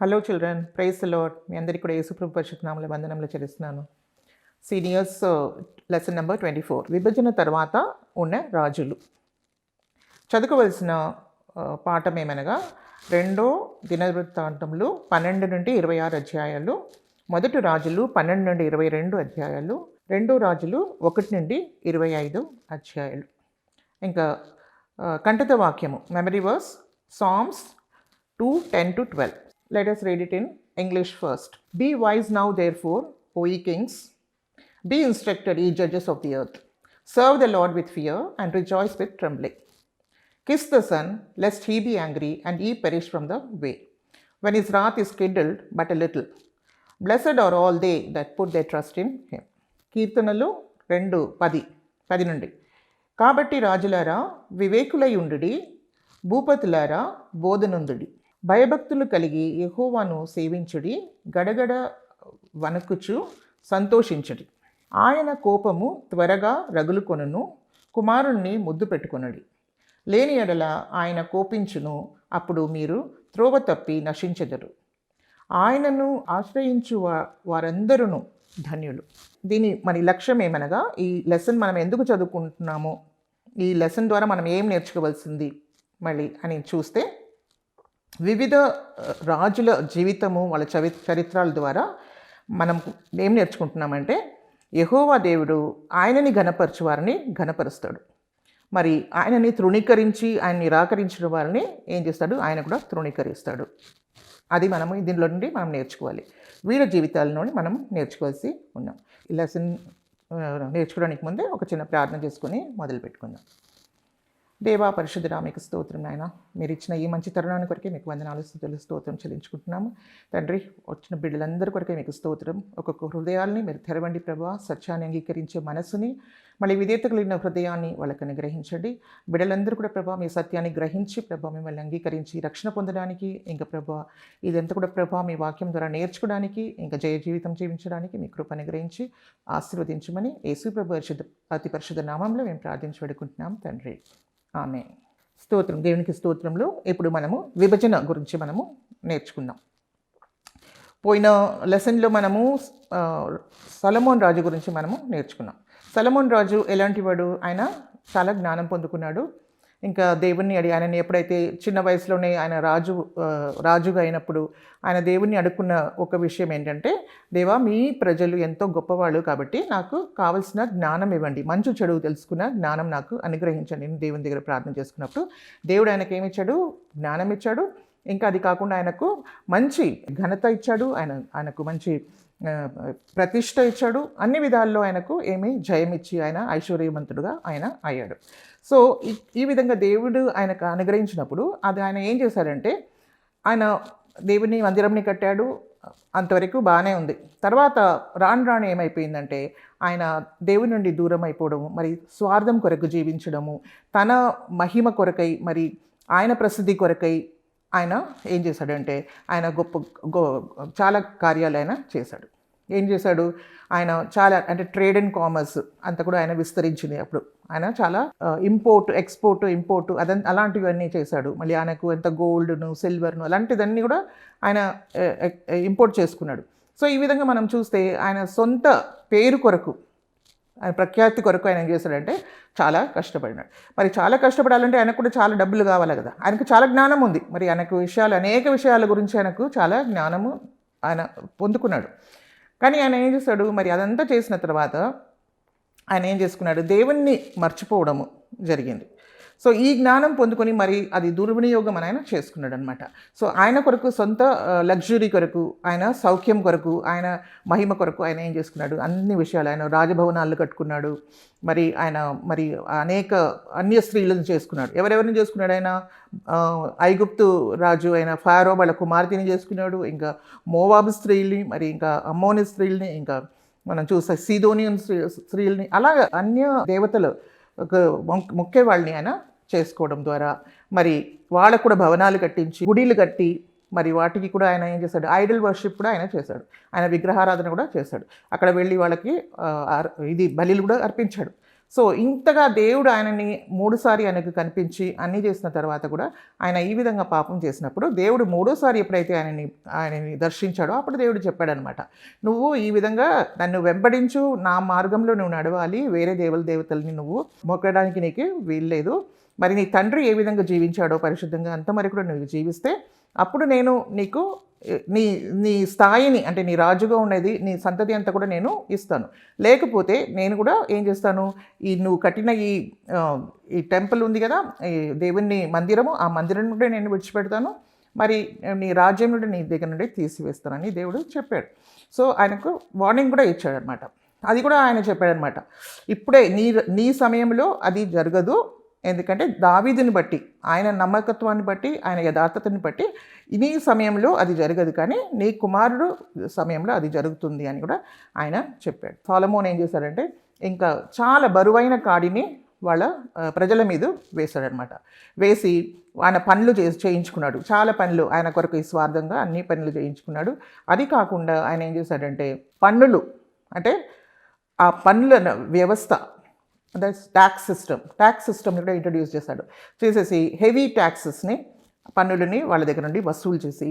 Hello children, praise the lord. మీ అందరికీ కూడా యేసుప్రభు పరిశుద్ధ నామములో వందనములు చెల్లిస్తున్నాను. సీనియర్స్ లెసన్ నెంబర్ 24, విభజన తర్వాత ఉన్న రాజులు. చదువుకోవలసిన పాఠం ఏమనగా 2 దినవృత్తాంతములు 12 నుండి 26 అధ్యాయాలు, 1 రాజులు 12 నుండి 22 అధ్యాయాలు, 2 రాజులు 1 నుండి 25 అధ్యాయాలు. ఇంకా కంఠిత వాక్యము, memory verse, Psalms 2:10-12. Let us read it in English first. Be wise now, therefore, O ye kings. Be instructed, ye judges of the earth. Serve the Lord with fear, and rejoice with trembling. Kiss the Son, lest he be angry, and ye perish from the way, when his wrath is kindled but a little. Blessed are all they that put their trust in him. కీర్తనలు 2:10 నుండి. కాబట్టి రాజులారా వివేకులై ఉండుడి, భూపతులారా బోధనుందుడి. భయభక్తులు కలిగి యెహోవాను సేవించుడి, గడగడ వణకుచు సంతోషించుడి. ఆయన కోపము త్వరగా రగులుకొనును, కుమారుణ్ణి ముద్దు పెట్టుకొనుడి. లేని ఎడల ఆయన కోపించును, అప్పుడు మీరు త్రోవ తప్పి నశించెదరు. ఆయనను ఆశ్రయించు వారందరూ ధన్యులు. మన లక్ష్యం ఏమనగా, ఈ లెసన్ మనం ఎందుకు చదువుకుంటున్నామో, ఈ లెసన్ ద్వారా మనం ఏం నేర్చుకోవాల్సింది మళ్ళీ అని చూస్తే, వివిధ రాజుల జీవితము, వాళ్ళ చరిత్రల ద్వారా మనం ఏం నేర్చుకుంటున్నామంటే, యెహోవా దేవుడు ఆయనని ఘనపరచు వారిని ఘనపరుస్తాడు. మరి ఆయనని తృణీకరించి ఆయన నిరాకరించిన వారిని ఏం చేస్తాడు, ఆయన కూడా తృణీకరిస్తాడు. అది మనము దీనిలో నుండి మనం నేర్చుకోవాలి. వీళ్ళ జీవితాల నుండి మనం నేర్చుకోవాల్సి ఉన్నాం. ఈ లెసన్ నేర్చుకోవడానికి ముందే ఒక చిన్న ప్రార్థన చేసుకొని మొదలు పెట్టుకుందాం. దేవా పరిశుద్ధుడా, మీకు స్తోత్రం నాయన. మీరు ఇచ్చిన ఈ మంచి తరుణాన్ని కొరకే మీకు వందనాలు, స్తుతులు, స్తోత్రం చెల్లించుకుంటున్నాము తండ్రి. వచ్చిన బిడ్డలందరి కొరకే మీకు స్తోత్రం. ఒక్కొక్క హృదయాల్ని మీరు తెరవండి ప్రభా. సత్యాన్ని అంగీకరించే మనసుని, మళ్ళీ విధేయత కలిగిన హృదయాన్ని వాళ్ళకి అనుగ్రహించండి. బిడ్డలందరూ కూడా ప్రభా మీ సత్యాన్ని గ్రహించి ప్రభా మిమ్మల్ని అంగీకరించి రక్షణ పొందడానికి, ఇంకా ప్రభా ఇదంతా కూడా ప్రభా మీ వాక్యం ద్వారా నేర్చుకోవడానికి, ఇంకా జయ జీవితం జీవించడానికి మీ కృప అనుగ్రహించి ఆశీర్వదించమని యేసు ప్రభు అతి పరిశుద్ధ నామంలో మేము ప్రార్థించి వేడుకుంటున్నాం తండ్రి. ఆమె. స్తోత్రం, దేవునికి స్తోత్రంలో. ఇప్పుడు మనము విభజన గురించి మనము నేర్చుకున్నాం. పోయిన లెసన్లో మనము సొలొమోన్ రాజు గురించి మనము నేర్చుకున్నాం. సొలొమోన్ రాజు ఎలాంటి వాడు? ఆయన చాలా జ్ఞానం పొందుకున్నాడు. ఇంకా దేవుణ్ణి ఆయనని ఎప్పుడైతే చిన్న వయసులోనే ఆయన రాజుగా అయినప్పుడు ఆయన దేవుణ్ణి అడుక్కున్న ఒక విషయం ఏంటంటే, దేవా మీ ప్రజలు ఎంతో గొప్పవాళ్ళు కాబట్టి నాకు కావలసిన జ్ఞానం ఇవ్వండి, మంచు చెడు తెలుసుకున్న జ్ఞానం నాకు అనుగ్రహించండి. నేను దేవుని దగ్గర ప్రార్థన చేసుకున్నప్పుడు దేవుడు ఆయనకి ఏమి ఇచ్చాడు? జ్ఞానం ఇచ్చాడు. ఇంకా అది కాకుండా ఆయనకు మంచి ఘనత ఇచ్చాడు, ఆయనకు మంచి ప్రతిష్ట ఇచ్చాడు. అన్ని విధాల్లో ఆయనకు జయం ఇచ్చి ఆయన ఐశ్వర్యవంతుడుగా ఆయన అయ్యాడు. సో ఈ విధంగా దేవుడు ఆయనకు అనుగ్రహించినప్పుడు అది ఆయన ఏం చేశారంటే, ఆయన దేవుని మందిరంని కట్టాడు. అంతవరకు బాగానే ఉంది. తర్వాత రాను ఏమైపోయిందంటే, ఆయన దేవుని నుండి దూరం అయిపోవడము, మరి స్వార్థం కొరకు జీవించడము, తన మహిమ కొరకై, మరి ఆయన ప్రసిద్ధి కొరకై ఆయన ఏం చేశాడంటే, ఆయన చాలా కార్యాలు ఆయన చేశాడు. ఏం చేశాడు? ఆయన చాలా ట్రేడ్ అండ్ కామర్స్ అంతా కూడా ఆయన విస్తరించింది. అప్పుడు ఆయన చాలా ఇంపోర్ట్ అలాంటివన్నీ చేశాడు. మళ్ళీ ఆయనకు ఎంత గోల్డ్ను, సిల్వర్ను అలాంటివన్నీ కూడా ఆయన ఇంపోర్ట్ చేసుకున్నాడు. సో ఈ విధంగా మనం చూస్తే ఆయన సొంత పేరు కొరకు, ఆయన ప్రఖ్యాతి కొరకు ఆయన ఏం చేశాడంటే చాలా కష్టపడినాడు. మరి చాలా కష్టపడాలంటే ఆయనకు కూడా చాలా డబ్బులు కావాలి కదా. ఆయనకు చాలా జ్ఞానం ఉంది. మరి ఆయనకు అనేక విషయాల గురించి ఆయనకు చాలా జ్ఞానము ఆయన పొందుకున్నాడు. కానీ ఆయన ఏం చేశాడు? మరి అదంతా చేసిన తర్వాత ఆయన ఏం చేసుకున్నాడు? దేవుణ్ణి మర్చిపోవడము జరిగింది. సో ఈ జ్ఞానం పొందుకొని మరి అది దుర్వినియోగం ఆయన చేసుకున్నాడు అనమాట. సో ఆయన కొరకు, సొంత లగ్జరీ కొరకు, ఆయన సౌఖ్యం కొరకు, ఆయన మహిమ కొరకు ఆయన ఏం చేసుకున్నాడు? అన్ని విషయాలు, ఆయన రాజభవనాలు కట్టుకున్నాడు. ఆయన అనేక అన్య స్త్రీలను చేసుకున్నాడు. ఎవరెవరిని చేసుకున్నాడు? ఆయన ఐగుప్తు రాజు అయిన ఫారో వాళ్ళ కుమార్తెని చేసుకున్నాడు. ఇంకా మోవాబు స్త్రీల్ని, మరి ఇంకా అమ్మోని స్త్రీల్ని, ఇంకా మనం చూస్తే సీదోనియన్ స్త్రీల్ని, అలాగ అన్య దేవతలు మొక్కే వాళ్ళని ఆయన చేసుకోవడం ద్వారా మరి వాళ్ళకు కూడా భవనాలు కట్టించి, గుడిలు కట్టి, మరి వాటికి కూడా ఆయన ఏం చేశాడు? ఐడల్ వర్షిప్ కూడా ఆయన చేశాడు. ఆయన విగ్రహారాధన కూడా చేశాడు. అక్కడ వెళ్ళి వాళ్ళకి బలిలు కూడా అర్పించాడు. సో ఇంతగా దేవుడు ఆయనని 3 సారి ఆయనకు కనిపించి అన్నీ చేసిన తర్వాత కూడా ఆయన ఈ విధంగా పాపం చేసినప్పుడు దేవుడు 3వ సారి ఎప్పుడైతే ఆయనని దర్శించాడో అప్పుడు దేవుడు చెప్పాడనమాట, నువ్వు ఈ విధంగా నన్ను వెంబడించు, నా మార్గంలో నువ్వు నడవాలి, వేరే దేవతల్ని నువ్వు మొక్కడానికి నీకు వీల్లేదు. మరి నీ తండ్రి ఏ విధంగా జీవించాడో పరిశుద్ధంగా అంత మరి కూడా నువ్వు జీవిస్తే అప్పుడు నేను నీకు నీ నీ స్థాయిని, అంటే నీ రాజుగా ఉండేది నీ సంతతి అంతా కూడా నేను ఇస్తాను. లేకపోతే నేను కూడా ఏం చేస్తాను, నువ్వు కట్టిన ఈ టెంపుల్ ఉంది కదా, ఈ దేవుని మందిరము, ఆ మందిరం నుండి నేను విడిచిపెడతాను, మరి నీ రాజ్యం నుండి నీ దగ్గర నుండి తీసివేస్తానని దేవుడు చెప్పాడు. సో ఆయనకు వార్నింగ్ కూడా ఇచ్చాడనమాట. అది కూడా ఆయన చెప్పాడనమాట, ఇప్పుడే నీ సమయంలో అది జరగదు. ఎందుకంటే దావీదుని బట్టి, ఆయన నమ్మకత్వాన్ని బట్టి, ఆయన యథార్థతని బట్టి నీ సమయంలో అది జరగదు, కానీ నీ కుమారుడు సమయంలో అది జరుగుతుంది అని కూడా ఆయన చెప్పాడు. సొలొమోన్ ఏం చేశాడంటే ఇంకా చాలా బరువైన కాడిని వాళ్ళ ప్రజల మీద వేశాడనమాట. వేసి ఆయన పనులు చేయించుకున్నాడు, చాలా పనులు ఆయన కొరకు స్వార్థంగా అన్ని పనులు చేయించుకున్నాడు. అది కాకుండా ఆయన ఏం చేశాడంటే పన్నులు, అంటే ఆ పన్నుల వ్యవస్థ, దట్స్ ట్యాక్స్ సిస్టమ్ని కూడా ఇంట్రడ్యూస్ చేసేసి హెవీ ట్యాక్సెస్ని, పన్నులని వాళ్ళ దగ్గర నుండి వసూలు చేసి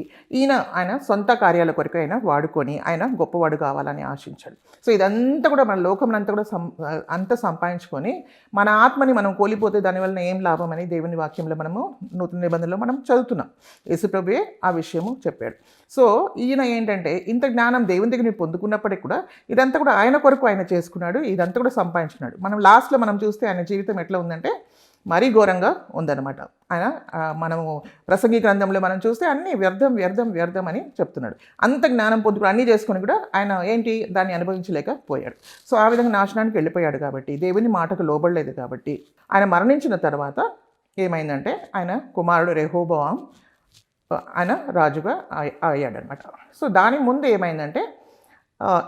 ఆయన సొంత కార్యాల కొరకు ఆయన వాడుకొని ఆయన గొప్పవాడు కావాలని ఆశించాడు. సో ఇదంతా కూడా మన లోకంనంతా కూడా అంత సంపాదించుకొని మన ఆత్మని మనం కోల్పోతే దానివల్ల ఏం లాభం అని దేవుని వాక్యంలో మనము నూతన నిబంధనలో మనం చదువుతున్నాం. యేసుప్రభువే ఆ విషయము చెప్పాడు. సో ఈయన ఏంటంటే ఇంత జ్ఞానం దేవుని దగ్గర పొందుకున్నప్పటికీ కూడా ఇదంతా కూడా ఆయన కొరకు ఆయన చేసుకున్నాడు, ఇదంతా కూడా సంపాదించుకున్నాడు. మనం లాస్ట్లో మనం చూస్తే ఆయన జీవితం ఎట్లా ఉందంటే మరీ ఘోరంగా ఉందన్నమాట. ఆయన మనము ప్రసంగి గ్రంథంలో మనం చూస్తే అన్నీ వ్యర్థం అని చెప్తున్నాడు. అంత జ్ఞానం పొందుకుని అన్నీ చేసుకుని కూడా ఆయన దాన్ని అనుభవించలేకపోయాడు. సో ఆ విధంగా నాశనానికి వెళ్ళిపోయాడు కాబట్టి, దేవుని మాటకు లోబడలేదు కాబట్టి, ఆయన మరణించిన తర్వాత ఏమైందంటే ఆయన కుమారుడు రెహోబోవాం ఆయన రాజుగా అయ్యాడనమాట. సో దాని ముందు ఏమైందంటే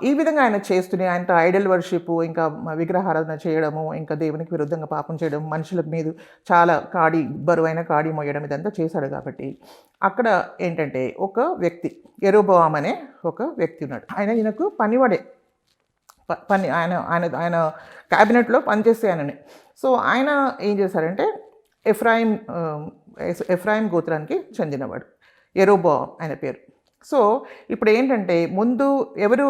ఈ విధంగా ఆయన చేస్తూనే ఆయనతో ఐడల్ వర్షిప్, ఇంకా విగ్రహారాధన చేయడము, ఇంకా దేవునికి విరుద్ధంగా పాపం చేయడం, మనుషుల మీద చాలా బరువైన కాడి మోయడం ఇదంతా చేశాడు. కాబట్టి అక్కడ ఏంటంటే ఒక వ్యక్తి, యెరోబోయాం అనే ఒక వ్యక్తి ఉన్నాడు. ఈయనకు పనివాడే, ఆయన క్యాబినెట్లో పనిచేస్తే ఆయననే. సో ఆయన ఏం చేశారంటే ఎఫ్రాయిం గోత్రానికి చెందినవాడు, యెరోబోయాం ఆయన పేరు. సో ఇప్పుడు ఏంటంటే ముందు ఎవరు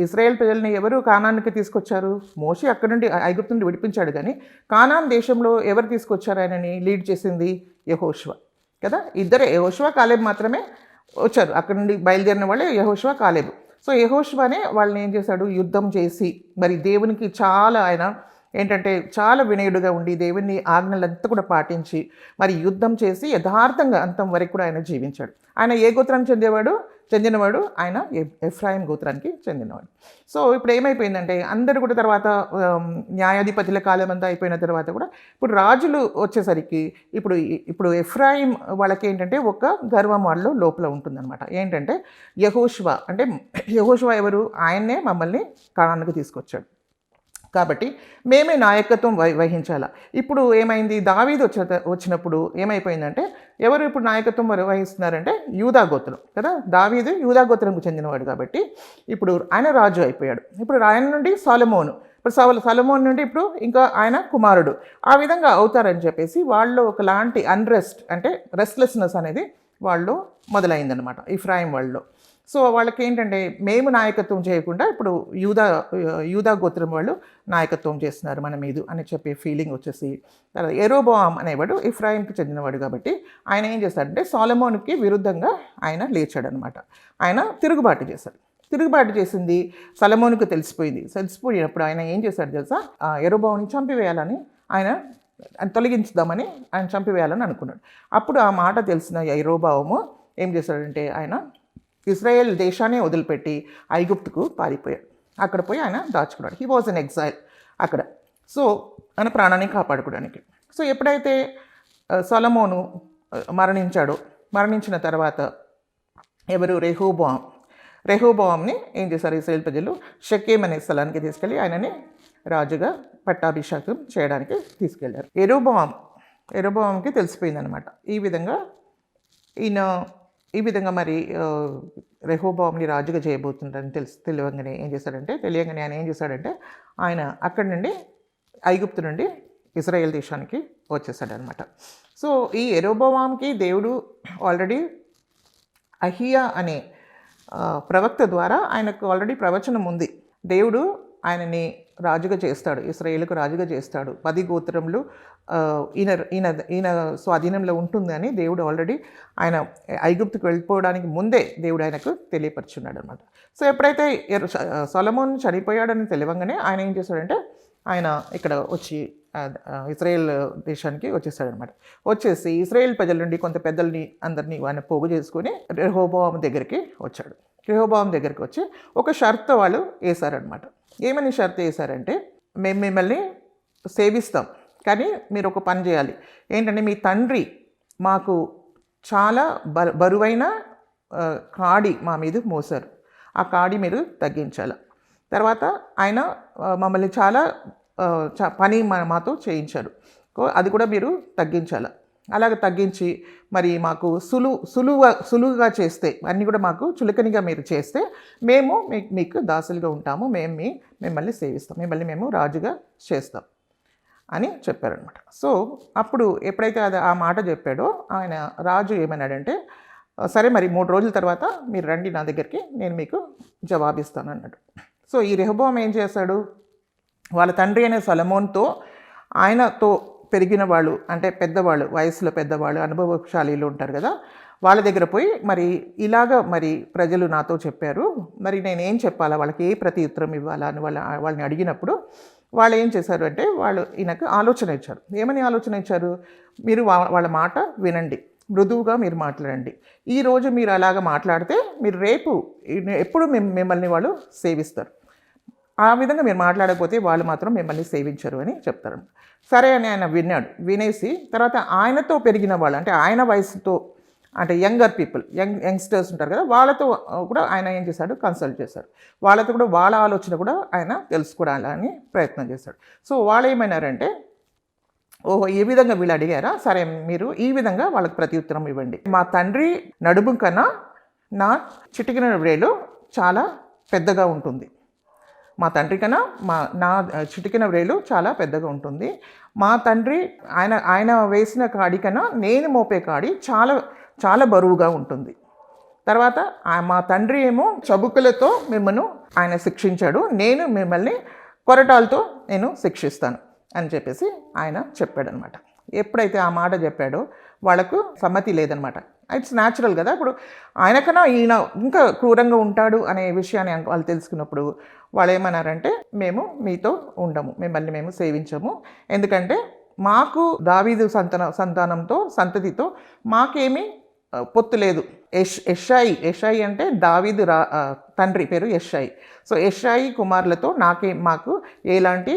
ఇశ్రాయేల్ ప్రజల్ని ఎవరు కానానికి తీసుకొచ్చారు? మోషే అక్కడి నుండి ఐగుప్తు నుండి విడిపించాడు, కానీ కానాన్ దేశంలో ఎవరు తీసుకొచ్చారు ఆయనని లీడ్ చేసింది? యెహోషువ కదా. ఇద్దరే, యెహోషువ కాలేబు మాత్రమే వచ్చారు. అక్కడి నుండి బయలుదేరిన వాళ్ళే యెహోషువ కాలేబు. సో యెహోషువనే వాళ్ళని ఏం చేశాడు, యుద్ధం చేసి మరి దేవునికి చాలా ఆయన ఏంటంటే చాలా వినయుడుగా ఉండి దేవుని ఆజ్ఞలంతా కూడా పాటించి మరి యుద్ధం చేసి యథార్థంగా అంతం వరకు కూడా ఆయన జీవించాడు. ఆయన ఏ గోత్రానికి చెందినవాడు? ఆయన ఎఫ్రాయిం గోత్రానికి చెందినవాడు. సో ఇప్పుడు ఏమైపోయిందంటే అందరూ కూడా తర్వాత న్యాయాధిపతుల కాలం అంతా అయిపోయిన తర్వాత కూడా ఇప్పుడు రాజులు వచ్చేసరికి ఇప్పుడు ఎఫ్రాయిం వాళ్ళకి ఏంటంటే ఒక గర్వం వాళ్ళలో లోపల ఉంటుందన్నమాట. ఏంటంటే యెహోషువ ఎవరు? ఆయన్నే మమ్మల్ని కానానికి తీసుకొచ్చాడు కాబట్టి మేమే నాయకత్వం వహించాలా. ఇప్పుడు ఏమైంది, దావీదు వచ్చినప్పుడు ఏమైపోయిందంటే ఎవరు ఇప్పుడు నాయకత్వం వహిస్తున్నారంటే యూదా గోత్రం కదా. దావీదు యూదా గోత్రంకు చెందినవాడు కాబట్టి ఇప్పుడు ఆయన రాజు అయిపోయాడు. ఇప్పుడు ఆయన నుండి సొలొమోను, ఇప్పుడు సొలొమోన్ నుండి ఇప్పుడు ఇంకా ఆయన కుమారుడు, ఆ విధంగా అవుతారని చెప్పేసి వాళ్ళు ఒకలాంటి అన్రెస్ట్, అంటే రెస్ట్లెస్నెస్ అనేది వాళ్ళు మొదలైందనమాట ఎఫ్రాయిం వాళ్ళలో. సో వాళ్ళకి ఏంటంటే మేము నాయకత్వం చేయకుండా ఇప్పుడు యూదా గోత్రం వాళ్ళు నాయకత్వం చేస్తున్నారు మన మీద అని చెప్పే ఫీలింగ్ వచ్చేసి, తర్వాత యెరోబోయాం అనేవాడు ఎఫ్రాయింకి చెందినవాడు కాబట్టి ఆయన ఏం చేశాడంటే సొలొమోనుకి విరుద్ధంగా ఆయన లేచాడనమాట. ఆయన తిరుగుబాటు చేసింది సొలొమోనుకు తెలిసిపోయినప్పుడు ఆయన ఏం చేశాడు తెలుసా, యెరోబోయాన్ని చంపివేయాలని ఆయన తొలగించుదామని ఆయన చంపివేయాలని అనుకున్నాడు. అప్పుడు ఆ మాట తెలిసిన యెరోబోయాము ఏం చేశాడంటే ఆయన ఇజ్రాయెల్ దేశాన్ని వదిలిపెట్టి ఐగుప్తుకు పారిపోయాడు. అక్కడ పోయి ఆయన దాచుకున్నాడు. హీ వాజ్ ఎన్ ఎగ్జైల్ అక్కడ. సో ఆయన ప్రాణాన్ని కాపాడుకోవడానికి. సో ఎప్పుడైతే సొలొమోను మరణించిన తర్వాత ఎవరు రెహోబోవాంని ఏం చేశారు ఇశ్రాయేల్ ప్రజలు, షెకెం అనే స్థలానికి తీసుకెళ్ళి ఆయనని రాజుగా పట్టాభిషేకం చేయడానికి తీసుకెళ్లారు. యెరోబోయాంకి తెలిసిపోయిందనమాట ఈ విధంగా మరి రెహోబోవాంని రాజుగా చేయబోతుందని తెలియగానే ఆయన ఏం చేశాడంటే ఆయన అక్కడి నుండి ఐగుప్తు నుండి ఇజ్రాయెల్ దేశానికి వచ్చేసాడనమాట. సో ఈ యెరోబోవాంకి దేవుడు ఆల్రెడీ అహియా అనే ప్రవక్త ద్వారా ఆయనకు ఆల్రెడీ ప్రవచనం ఉంది. దేవుడు ఆయనని రాజుగా చేస్తాడు, ఇశ్రాయేలుకు రాజుగా చేస్తాడు, 10 గోత్రములు ఈయన ఈయన ఈయన స్వాధీనంలో ఉంటుందని దేవుడు ఆల్రెడీ ఆయన ఐగుప్తుకు వెళ్ళిపోవడానికి ముందే దేవుడు ఆయనకు తెలియపరుచున్నాడు అనమాట. సో ఎప్పుడైతే సొలొమోన్ చనిపోయాడని తెలియగానే ఆయన ఏం చేశాడంటే ఆయన ఇక్కడ వచ్చి ఇజ్రాయెల్ దేశానికి వచ్చేసాడనమాట. వచ్చేసి ఇజ్రాయెల్ ప్రజల నుండి కొంత పెద్దల్ని అందరినీ ఆయన పోగు చేసుకొని రెహోబోవాము దగ్గరికి వచ్చాడు. రెహోబోవాము దగ్గరికి వచ్చి ఒక షరతు వాళ్ళు వేశారనమాట. ఏమని షరతు వేశారంటే, మేము మిమ్మల్ని సేవిస్తాం, కానీ మీరు ఒక పని చేయాలి. ఏంటంటే మీ తండ్రి మాకు చాలా బరువైన కాడి మా మీద మోసారు, ఆ కాడి మీరు తగ్గించాలి. తర్వాత ఆయన మమ్మల్ని చాలా పని మాతో చేయించారు, అది కూడా మీరు తగ్గించాలి. అలాగ తగ్గించి మరి మాకు సులువుగా చేస్తే, అన్నీ కూడా మాకు చులకనిగా మీరు చేస్తే మేము మీకు దాసులుగా ఉంటాము, మిమ్మల్ని సేవిస్తాం, మిమ్మల్ని మేము రాజుగా చేస్తాం అని చెప్పారనమాట. సో అప్పుడు ఎప్పుడైతే ఆ మాట చెప్పాడో ఆయన రాజు ఏమన్నాడంటే, సరే మరి 3 రోజుల తర్వాత మీరు రండి నా దగ్గరికి, నేను మీకు జవాబిస్తాను అన్నాడు. సో ఈ రెహోబోవాము ఏం చేశాడు, వాళ్ళ తండ్రి అయిన సొలొమోన్తో ఆయనతో పెరిగిన వాళ్ళు, అంటే పెద్దవాళ్ళు, వయసులో పెద్దవాళ్ళు, అనుభవశాలీలు ఉంటారు కదా, వాళ్ళ దగ్గర పోయి మరి ఇలాగ మరి ప్రజలు నాతో చెప్పారు, మరి నేనేం చెప్పాలా, వాళ్ళకి ఏ ప్రతి ఉత్తరం ఇవ్వాలా అని వాళ్ళని అడిగినప్పుడు వాళ్ళు ఏం చేశారు అంటే వాళ్ళు ఈయనకు ఆలోచన ఇచ్చారు. ఏమని ఆలోచన ఇచ్చారు, మీరు వాళ్ళ మాట వినండి, మృదువుగా మీరు మాట్లాడండి. ఈరోజు మీరు అలాగ మాట్లాడితే మీరు రేపు ఎప్పుడు మిమ్మల్ని వాళ్ళు సేవిస్తారు, ఆ విధంగా మీరు మాట్లాడకపోతే వాళ్ళు మాత్రం మిమ్మల్ని సేవించరు అని చెప్తారు. సరే అని ఆయన వినేసి తర్వాత ఆయనతో పెరిగిన వాళ్ళు, అంటే ఆయన వయసుతో, అంటే యంగర్ పీపుల్, యంగ్స్టర్స్ ఉంటారు కదా, వాళ్ళతో కూడా ఆయన ఏం చేశాడు, కన్సల్ట్ చేశాడు. వాళ్ళతో కూడా వాళ్ళ ఆలోచన కూడా ఆయన తెలుసుకోవడాలని ప్రయత్నం చేశాడు. సో వాళ్ళు ఏమైనారంటే, ఓహో ఈ విధంగా వీళ్ళు అడిగారా, సరే మీరు ఈ విధంగా వాళ్ళకి ప్రత్యుత్తరం ఇవ్వండి. మా తండ్రి నడుము కన్నా నా చిటికిన వ్రేలు చాలా పెద్దగా ఉంటుంది, మా తండ్రి కన్నా నా చిటికిన వ్రేలు చాలా పెద్దగా ఉంటుంది. మా తండ్రి ఆయన వేసిన కాడి కన్నా నేను మోపే కాడి చాలా చాలా బరువుగా ఉంటుంది. తర్వాత మా తండ్రి ఏమో చబుకులతో మిమ్మల్ని ఆయన శిక్షించాడు, నేను మిమ్మల్ని కొరటాలతో నేను శిక్షిస్తాను అని చెప్పేసి ఆయన చెప్పాడనమాట. ఎప్పుడైతే ఆ మాట చెప్పాడో వాళ్ళకు సమ్మతి లేదనమాట. ఇట్స్ న్యాచురల్ కదా, ఇప్పుడు ఆయనకన్నా ఈయన ఇంకా క్రూరంగా ఉంటాడు అనే విషయాన్ని వాళ్ళు తెలుసుకున్నప్పుడు వాళ్ళు ఏమన్నారంటే, మేము మీతో ఉండము, మిమ్మల్ని మేము సేవించము, ఎందుకంటే మాకు దావీదు సంతానంతో సంతతితో మాకేమీ పొత్తు లేదు. యెషాయి అంటే దావీదు తండ్రి పేరు యెషాయి. సో యెషాయి కుమారులతో మాకు ఎలాంటి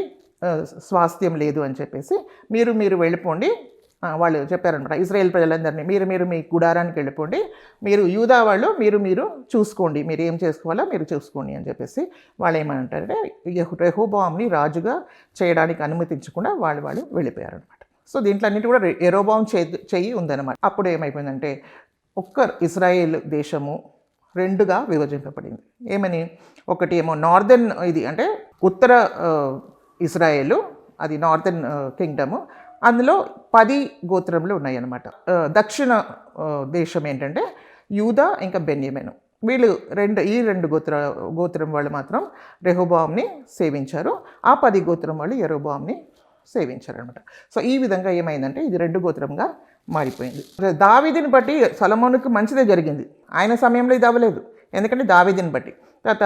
స్వాస్థ్యం లేదు అని చెప్పేసి మీరు వెళ్ళిపోండి. వాళ్ళు చెప్పారనమాట ఇజ్రాయేల్ ప్రజలందరినీ, మీరు మీ గుడారానికి వెళ్ళిపోండి, మీరు యూదా వాళ్ళు మీరు చూసుకోండి, మీరు ఏం చేసుకోవాలో మీరు చూసుకోండి అని చెప్పేసి వాళ్ళు ఏమంటారంటే రెహోబోవాముని రాజుగా చేయడానికి అనుమతించకుండా వాళ్ళు వెళ్ళిపోయారనమాట. సో దీంట్లో అన్నిటి కూడా యెరోబోవాము చెయ్యి ఉందన్నమాట. అప్పుడు ఏమైపోయిందంటే ఒక్క ఇజ్రాయేల్ దేశము 2గా విభజింపబడింది. ఏమని, ఒకటి ఏమో నార్దర్న్, ఇది అంటే ఉత్తర ఇజ్రాయేలు, అది నార్దర్న్ కింగ్డము, అందులో 10 గోత్రములు ఉన్నాయన్నమాట. దక్షిణ దేశం ఏంటంటే యూదా ఇంకా బెన్యమీను. వీళ్ళు ఈ రెండు గోత్రం వాళ్ళు మాత్రం రెహోబోవాముని సేవించారు, ఆ 10 గోత్రం వాళ్ళు యెరోబోవాముని సేవించారనమాట. సో ఈ విధంగా ఏమైందంటే ఇది 2 గోత్రంగా మారిపోయింది. దావీదుని బట్టి సొలొమోనుకు మంచిదే జరిగింది, ఆయన సమయంలో ఇది అవ్వలేదు, ఎందుకంటే దావీదుని బట్టి. తర్వాత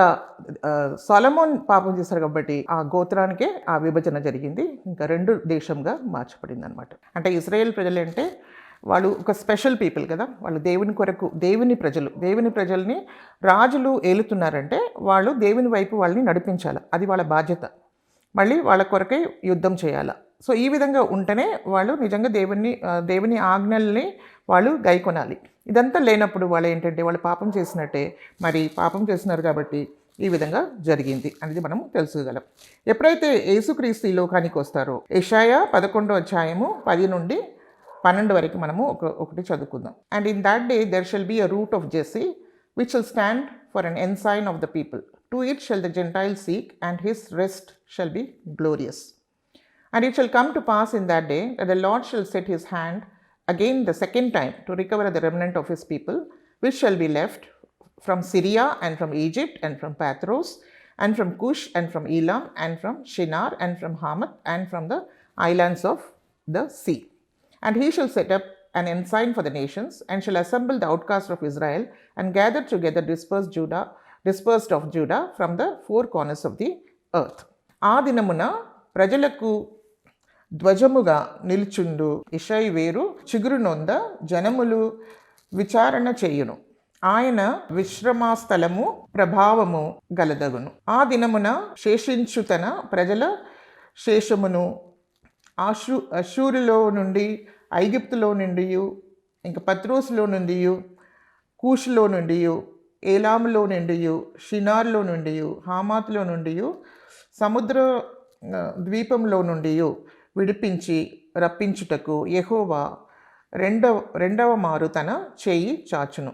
సొలొమోన్ పాపం చేశారు కాబట్టి ఆ గోత్రానికే ఆ విభజన జరిగింది, ఇంకా 2 దేశంగా మార్చబడింది అనమాట. అంటే ఇజ్రాయేల్ ప్రజలు అంటే వాళ్ళు ఒక స్పెషల్ పీపుల్ కదా, వాళ్ళు దేవుని కొరకు, దేవుని ప్రజల్ని రాజులు ఏలుతున్నారంటే వాళ్ళు దేవుని వైపు వాళ్ళని నడిపించాలి, అది వాళ్ళ బాధ్యత. మళ్ళీ వాళ్ళ కొరకై యుద్ధం చేయాలి. సో ఈ విధంగా ఉంటేనే వాళ్ళు నిజంగా దేవుని ఆజ్ఞల్ని వాళ్ళు గైకొనాలి. ఇదంతా లేనప్పుడు వాళ్ళు ఏంటంటే వాళ్ళు పాపం చేసినట్టే, మరి పాపం చేస్తున్నారు కాబట్టి ఈ విధంగా జరిగింది అనేది మనం తెలుసుకోగలం. ఎప్పుడైతే యేసుక్రీస్తు ఈ లోకానికి వస్తారో, యెషయా 11వ అధ్యాయము 10 నుండి 12 వరకు మనము ఒకటి చదువుకుందాం. And in that day there shall be a root of Jesse which shall stand for an ensign of the people. To it shall the Gentiles seek and his rest shall be glorious. And it shall come to pass in that day that the Lord shall set his hand again the second time to recover the remnant of his people, which shall be left from Syria and from Egypt and from Pathros and from Cush and from Elam and from Shinar and from Hamath and from the islands of the sea. And he shall set up an ensign for the nations and shall assemble the outcasts of Israel and gather together dispersed of Judah from the four corners of the earth. ఆ దినమున ప్రజలకు ధ్వజముగా నిల్చుండు ఇషై వేరు చిగురు నొంద జనములు విచారణ చేయును. ఆయన విశ్రమాస్థలము ప్రభావము గలదగును. ఆ దినమున శేషించు తన ప్రజల శేషమును అషూరులో నుండి, ఐగుప్తులో నుండి, ఇంకా పత్రోసులో నుండి, కూషులో నుండి, ఏలాములో నుండి, షినార్లో నుండి, హామాతులో నుండి, సముద్ర ద్వీపంలో నుండి విడిపించి రప్పించుటకు యెహోవా రెండవ మారు తన చేయి చాచును.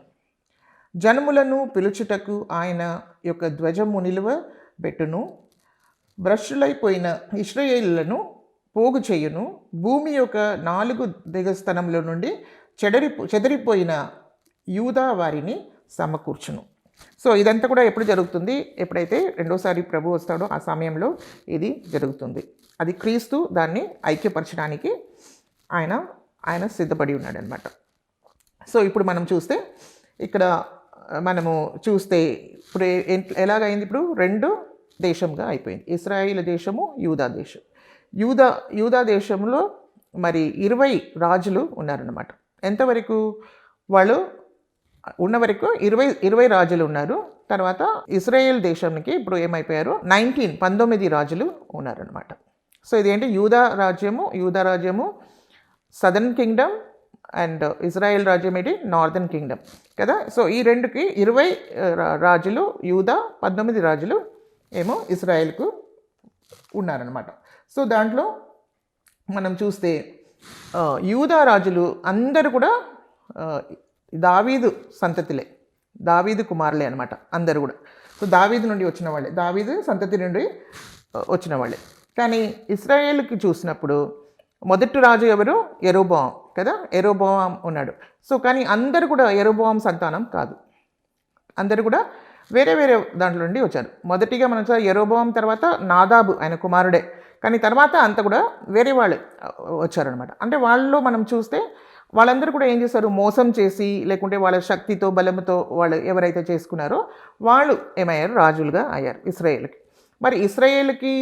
జనములను పిలుచుటకు ఆయన యొక్క ధ్వజము నిలువబెట్టును. భ్రష్టులైపోయిన ఇశ్రాయేలులను పోగు చేయును. భూమి యొక్క 4 దిగస్థానంలో నుండి చెదరిపోయిన యూదా వారిని సమకూర్చును. సో ఇదంతా కూడా ఎప్పుడు జరుగుతుంది? ఎప్పుడైతే రెండోసారి ప్రభు వస్తాడో ఆ సమయంలో ఇది జరుగుతుంది. అది క్రీస్తు దాన్ని ఐక్యపరచడానికి ఆయన సిద్ధపడి ఉన్నాడు అనమాట. సో ఇప్పుడు మనం చూస్తే ఇక్కడ ఇప్పుడు ఎలాగైంది? ఇప్పుడు 2 దేశంగా అయిపోయింది. ఇశ్రాయేల్ దేశము, యూదా దేశం. యూదా దేశంలో మరి 20 రాజులు ఉన్నారన్నమాట. ఎంతవరకు? వాళ్ళు ఉన్న వరకు 20 రాజులు ఉన్నారు. తర్వాత ఇశ్రాయేల్ దేశానికి ఇప్పుడు ఏమైపోయారు? 19 రాజులు ఉన్నారనమాట. సో ఇదేంటి? యూదా రాజ్యము సదర్న్ కింగ్డమ్ అండ్ ఇజ్రాయెల్ రాజ్యం ఏంటి? నార్దర్న్ కింగ్డమ్ కదా. సో ఈ రెండుకి 20 రాజులు యూదా, 19 రాజులు ఏమో ఇజ్రాయెల్కు ఉన్నారనమాట. సో దాంట్లో మనం చూస్తే యూదా రాజులు అందరూ కూడా దావీదు సంతతిలే, దావీదు కుమారులే అనమాట అందరూ కూడా. సో దావీదు నుండి వచ్చిన వాళ్ళే, దావీదు సంతతి నుండి వచ్చిన వాళ్ళే. కానీ ఇశ్రాయేలుకి చూసినప్పుడు మొదటి రాజు ఎవరు? యెరోబోయాం కదా. యెరోబోయాం ఉన్నాడు. సో కానీ అందరూ కూడా యెరోబోయాం సంతానం కాదు, అందరూ కూడా వేరే దాంట్లో నుండి వచ్చారు. మొదటిగా మనం యెరోబోయాం తర్వాత నాదాబు ఆయన కుమారుడే, కానీ తర్వాత అంతా కూడా వేరే వాళ్ళు వచ్చారనమాట. అంటే వాళ్ళలో మనం చూస్తే వాళ్ళందరూ కూడా ఏం చేశారు? మోసం చేసి, లేకుంటే వాళ్ళ శక్తితో బలముతో వాళ్ళు ఎవరైతే చేసుకున్నారో వాళ్ళు ఏమయ్యారు? రాజులుగా అయ్యారు ఇశ్రాయేల్కి. మరి ఇశ్రాయేల్కి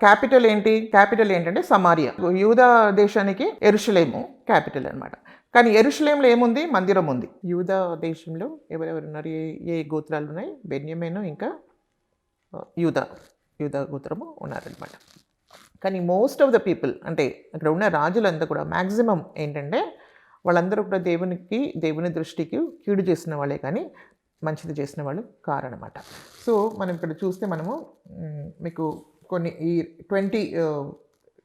క్యాపిటల్ ఏంటంటే సమారియా. యూదా దేశానికి యెరూషలేము క్యాపిటల్ అనమాట. కానీ యెరూషలేంలో ఏముంది? మందిరం ఉంది. యూదా దేశంలో ఎవరెవరు ఉన్నారు? ఏ గోత్రాలు ఉన్నాయి? బెన్యామీను ఇంకా యూదా గోత్రము ఉన్నారనమాట. కానీ మోస్ట్ ఆఫ్ ద పీపుల్, అంటే అక్కడ ఉన్న రాజులంతా కూడా మ్యాక్సిమం ఏంటంటే వాళ్ళందరూ కూడా దేవుని దృష్టికి కీడు చేసిన వాళ్ళే, కానీ మంచిది చేసిన వాళ్ళు కారనమాట. సో మనం ఇక్కడ చూస్తే మనము మీకు కొన్ని ఈ 20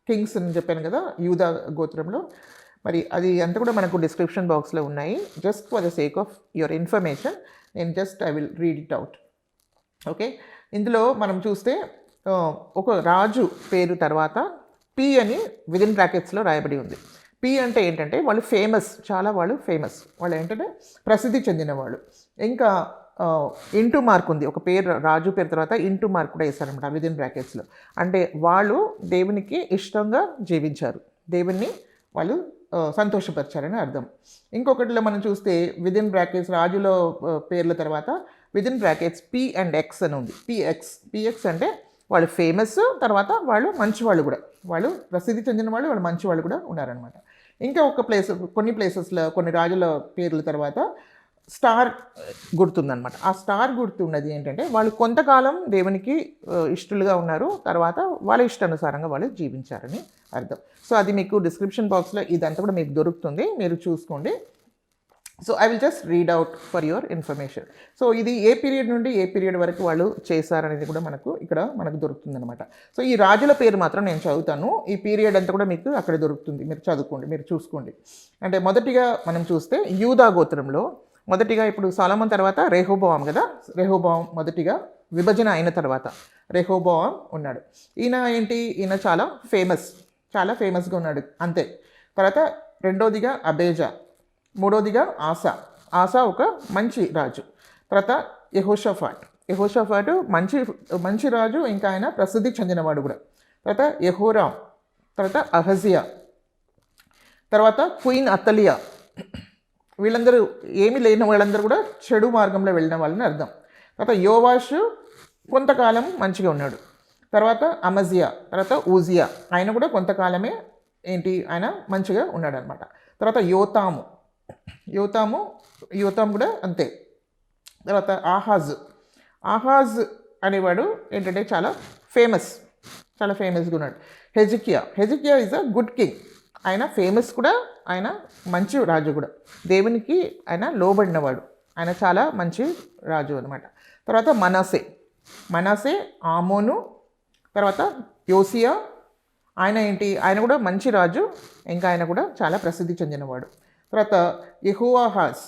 కింగ్స్ అని చెప్పాను కదా యూదా గోత్రంలో. మరి అది అంతా కూడా మనకు డిస్క్రిప్షన్ బాక్స్లో ఉన్నాయి. Just for the sake of your information I will read it out. Okay, ఇందులో మనం చూస్తే ఒక రాజు పేరు తర్వాత పి అని విదిన్ బ్రాకెట్స్లో రాయబడి ఉంది. పి అంటే ఏంటంటే వాళ్ళు ఫేమస్, వాళ్ళు ఏంటంటే ప్రసిద్ధి చెందిన వాళ్ళు. ఇంకా ఇంటూ మార్క్ ఉంది, ఒక పేరు రాజు పేరు తర్వాత ఇంటూ మార్క్ కూడా వేస్తారనమాట విదిన్ బ్రాకెట్స్లో. అంటే వాళ్ళు దేవునికి ఇష్టంగా జీవించారు, దేవుణ్ణి వాళ్ళు సంతోషపరిచారని అర్థం. ఇంకొకటిలో మనం చూస్తే విదిన్ బ్రాకెట్స్ రాజుల పేర్ల తర్వాత within brackets P and X అని ఉంది. పిఎక్స్ అంటే వాళ్ళు ఫేమస్, తర్వాత వాళ్ళు మంచివాళ్ళు కూడా, వాళ్ళు ప్రసిద్ధి చెందిన వాళ్ళు మంచివాళ్ళు కూడా ఉన్నారనమాట. ఇంకా కొన్ని ప్లేసెస్లో కొన్ని రాజుల పేర్ల తర్వాత స్టార్ గుర్తుందనమాట. ఆ స్టార్ గుర్తు ఉన్నది ఏంటంటే వాళ్ళు కొంతకాలం దేవునికి ఇష్టలుగా ఉన్నారు, తర్వాత వాళ్ళ ఇష్టానుసారంగా వాళ్ళు జీవించారని అర్థం. సో అది మీకు డిస్క్రిప్షన్ బాక్స్లో ఇదంతా కూడా మీకు దొరుకుతుంది, మీరు చూసుకోండి. So I will just read out for your information. So ఇది ఏ పీరియడ్ నుండి ఏ పీరియడ్ వరకు వాళ్ళు చేశారనేది కూడా మనకు దొరుకుతుంది అనమాట. సో ఈ రాజుల పేరు మాత్రం నేను చదువుతాను, ఈ పీరియడ్ అంతా కూడా మీకు అక్కడ దొరుకుతుంది, మీరు చదువుకోండి, మీరు చూసుకోండి. అంటే మొదటిగా మనం చూస్తే యూదా గోత్రంలో మొదటిగా ఇప్పుడు సొలొమోను తర్వాత రెహోబోవాం కదా. రెహోబోవాం మొదటిగా విభజన అయిన తర్వాత రెహోబోవాం ఉన్నాడు. ఈయన చాలా ఫేమస్గా ఉన్నాడు అంతే. తర్వాత రెండోదిగా అబేజా, మూడోదిగా ఆసా ఒక మంచి రాజు. తర్వాత యెహోషాఫాటు మంచి రాజు, ఇంకా ఆయన ప్రసిద్ధి చెందినవాడు కూడా. తర్వాత యెహోరాం, తర్వాత అహజియా, తర్వాత క్వీన్ అతలియా. వీళ్ళందరూ ఏమీ లేని వాళ్ళందరూ కూడా చెడు మార్గంలో వెళ్ళిన వాళ్ళని అర్థం. తర్వాత యోవాషు కొంతకాలం మంచిగా ఉన్నాడు. తర్వాత అమజియా, తర్వాత ఊజియా, ఆయన కూడా కొంతకాలమే ఆయన మంచిగా ఉన్నాడు అనమాట. తర్వాత యోతాము కూడా అంతే. తర్వాత ఆహాజ్ అనేవాడు ఏంటంటే చాలా ఫేమస్గా ఉన్నాడు. హెజికియా ఈజ్ అ గుడ్ కింగ్. ఆయన ఫేమస్ కూడా, ఆయన మంచి రాజు కూడా, దేవునికి ఆయన లోబడినవాడు, ఆయన చాలా మంచి రాజు అనమాట. తర్వాత మనసే ఆమోను, తర్వాత యోసియా, ఆయన కూడా మంచి రాజు, ఇంకా ఆయన కూడా చాలా ప్రసిద్ధి చెందినవాడు. తర్వాత యెహోవాహాజ్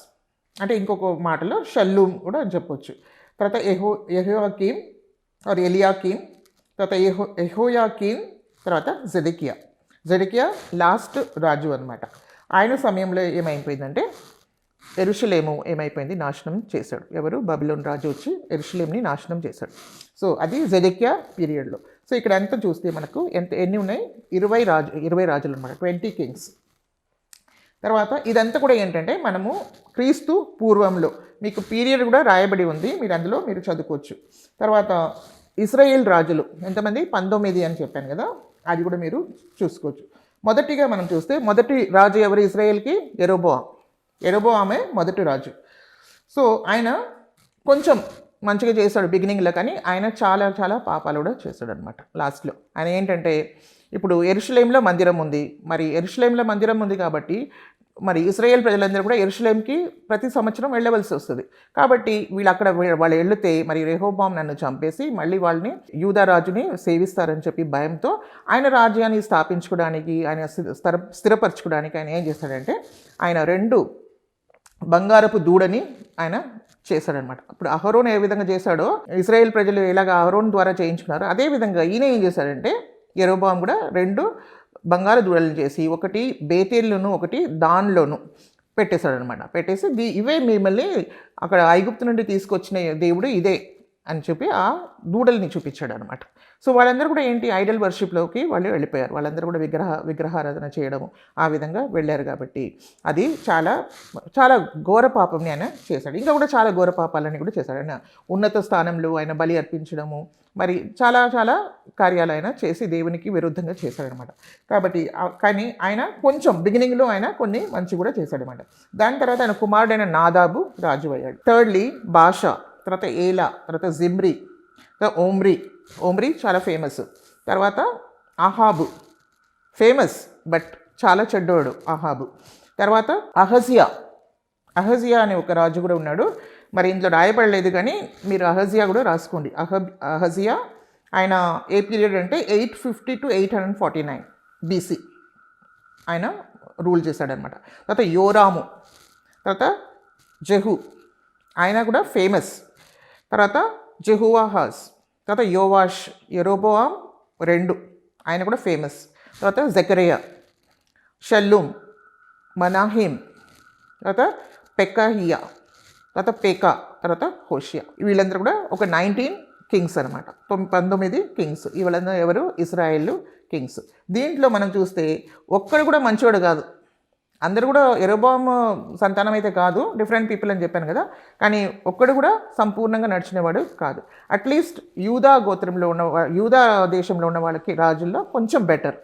అంటే ఇంకొక మాటలో షల్లూమ్ కూడా అని చెప్పొచ్చు. తర్వాత యెహోయాకీం ఆర్ ఎలియాకీం, తర్వాత యెహోయాకీం, తర్వాత జెడెకియా లాస్ట్ రాజు అనమాట. ఆయన సమయంలో ఏమైపోయిందంటే యెరూషలేము నాశనం చేశాడు. బబిలోన్ రాజు వచ్చి యెరూషలేంని నాశనం చేశాడు. సో అది జెడెకియా పీరియడ్లో. సో ఇక్కడ ఎంత చూస్తే మనకు ఎన్ని ఉన్నాయి, 20 రాజులు అనమాట, 20 కింగ్స్. తర్వాత ఇదంతా కూడా ఏంటంటే మనము క్రీస్తు పూర్వంలో, మీకు పీరియడ్ కూడా రాయబడి ఉంది, అందులో మీరు చదువుకోవచ్చు. తర్వాత ఇశ్రాయేల్ రాజులు ఎంతమంది, 19 అని చెప్పాను కదా, అది కూడా మీరు చూసుకోవచ్చు. మొదటిగా మనం చూస్తే మొదటి రాజు ఎవరు ఇశ్రాయేల్కి, యెరొబోఆమే మొదటి రాజు. సో ఆయన కొంచెం మంచిగా చేశాడు బిగినింగ్లో, కానీ ఆయన చాలా చాలా పాపాలు కూడా చేశాడు అనమాట లాస్ట్లో. ఆయన ఏంటంటే ఇప్పుడు యెరూషలేంలో మందిరం ఉంది కాబట్టి మరి ఇశ్రాయేల్ ప్రజలందరూ కూడా యెరూషలేంకి ప్రతి సంవత్సరం వెళ్ళవలసి వస్తుంది. కాబట్టి వాళ్ళు వెళితే మరి రెహోబాం నన్ను చంపేసి మళ్ళీ వాళ్ళని యూదా రాజుని సేవిస్తారని చెప్పి భయంతో ఆయన రాజ్యాన్ని స్థాపించుకోవడానికి, ఆయన స్థిరపరచుకోవడానికి ఆయన ఏం చేస్తాడంటే ఆయన 2 బంగారపు దూడని ఆయన చేశాడనమాట. ఇప్పుడు అహరోన్ ఏ విధంగా చేశాడో, ఇశ్రాయేల్ ప్రజలు ఎలాగ అహరోన్ ద్వారా చేయించుకున్నారో, అదేవిధంగా ఈయన ఏం చేశాడంటే యెరొబోయాము కూడా 2 బంగారు దూడలను చేసి, ఒకటి బేతేల్లోను ఒకటి దాన్లోను పెట్టేశాడనమాట. పెట్టేసి ఇవే మిమ్మల్ని అక్కడ ఐగుప్తు నుండి తీసుకొచ్చిన దేవుడు ఇదే అని చెప్పి ఆ దూడల్ని చూపించాడు అనమాట. సో వాళ్ళందరూ కూడా ఐడల్ వర్షిప్లోకి వాళ్ళు వెళ్ళిపోయారు. వాళ్ళందరూ కూడా విగ్రహారాధన చేయడము ఆ విధంగా వెళ్ళారు. కాబట్టి అది చాలా చాలా ఘోర పాపంని ఆయన చేశాడు. ఇంకా కూడా చాలా ఘోర పాపాలని కూడా చేశాడు. ఆయన ఉన్నత స్థానంలో ఆయన బలి అర్పించడము, మరి చాలా చాలా కార్యాలు ఆయన చేసి దేవునికి విరుద్ధంగా చేశాడనమాట. కాబట్టి కానీ ఆయన కొంచెం బిగినింగ్లో ఆయన కొన్ని మంచి కూడా చేశాడనమాట. దాని తర్వాత ఆయన కుమారుడైన నాదాబు రాజు అయ్యాడు. థర్డ్లీ బాషా, తర్వాత ఏలా, తర్వాత జిమ్రీ, తర్వాత ఓమ్రీ చాలా ఫేమస్. తర్వాత అహాబు ఫేమస్ బట్ చాలా చెడ్డోడు అహాబు. తర్వాత అహజియా అనే ఒక రాజు కూడా ఉన్నాడు. మరి ఇందులో రాయబడలేదు, కానీ మీరు అహజియా కూడా రాసుకోండి. అహజియా ఆయన ఏ పీరియడ్ అంటే 850 to 849 BC ఆయన రూల్ చేశాడనమాట. తర్వాత యోరాము, తర్వాత జెహు, ఆయన కూడా ఫేమస్. తర్వాత జెహోవాహాజ్, తర్వాత యోవాష్, యెరొబోయాం 2 ఆయన కూడా ఫేమస్. తర్వాత జకరియా, షల్లూమ్, మనాహిమ్, తర్వాత పెకాహియా, తర్వాత తర్వాత హోషియా. వీళ్ళందరూ కూడా ఒక 19 కింగ్స్ అనమాట, 19 కింగ్స్. వీళ్ళందరూ ఎవరు, ఇశ్రాయేల్ కింగ్స్. దీంట్లో మనం చూస్తే ఒక్కడు కూడా మంచివాడు కాదు. అందరూ కూడా యెరొబోయాము సంతానం అయితే కాదు, డిఫరెంట్ పీపుల్ అని చెప్పాను కదా, కానీ ఒక్కడు కూడా సంపూర్ణంగా నడిచినవాడు కాదు. అట్లీస్ట్ యూదా దేశంలో ఉన్న వాళ్ళకి రాజుల్లో కొంచెం బెటర్.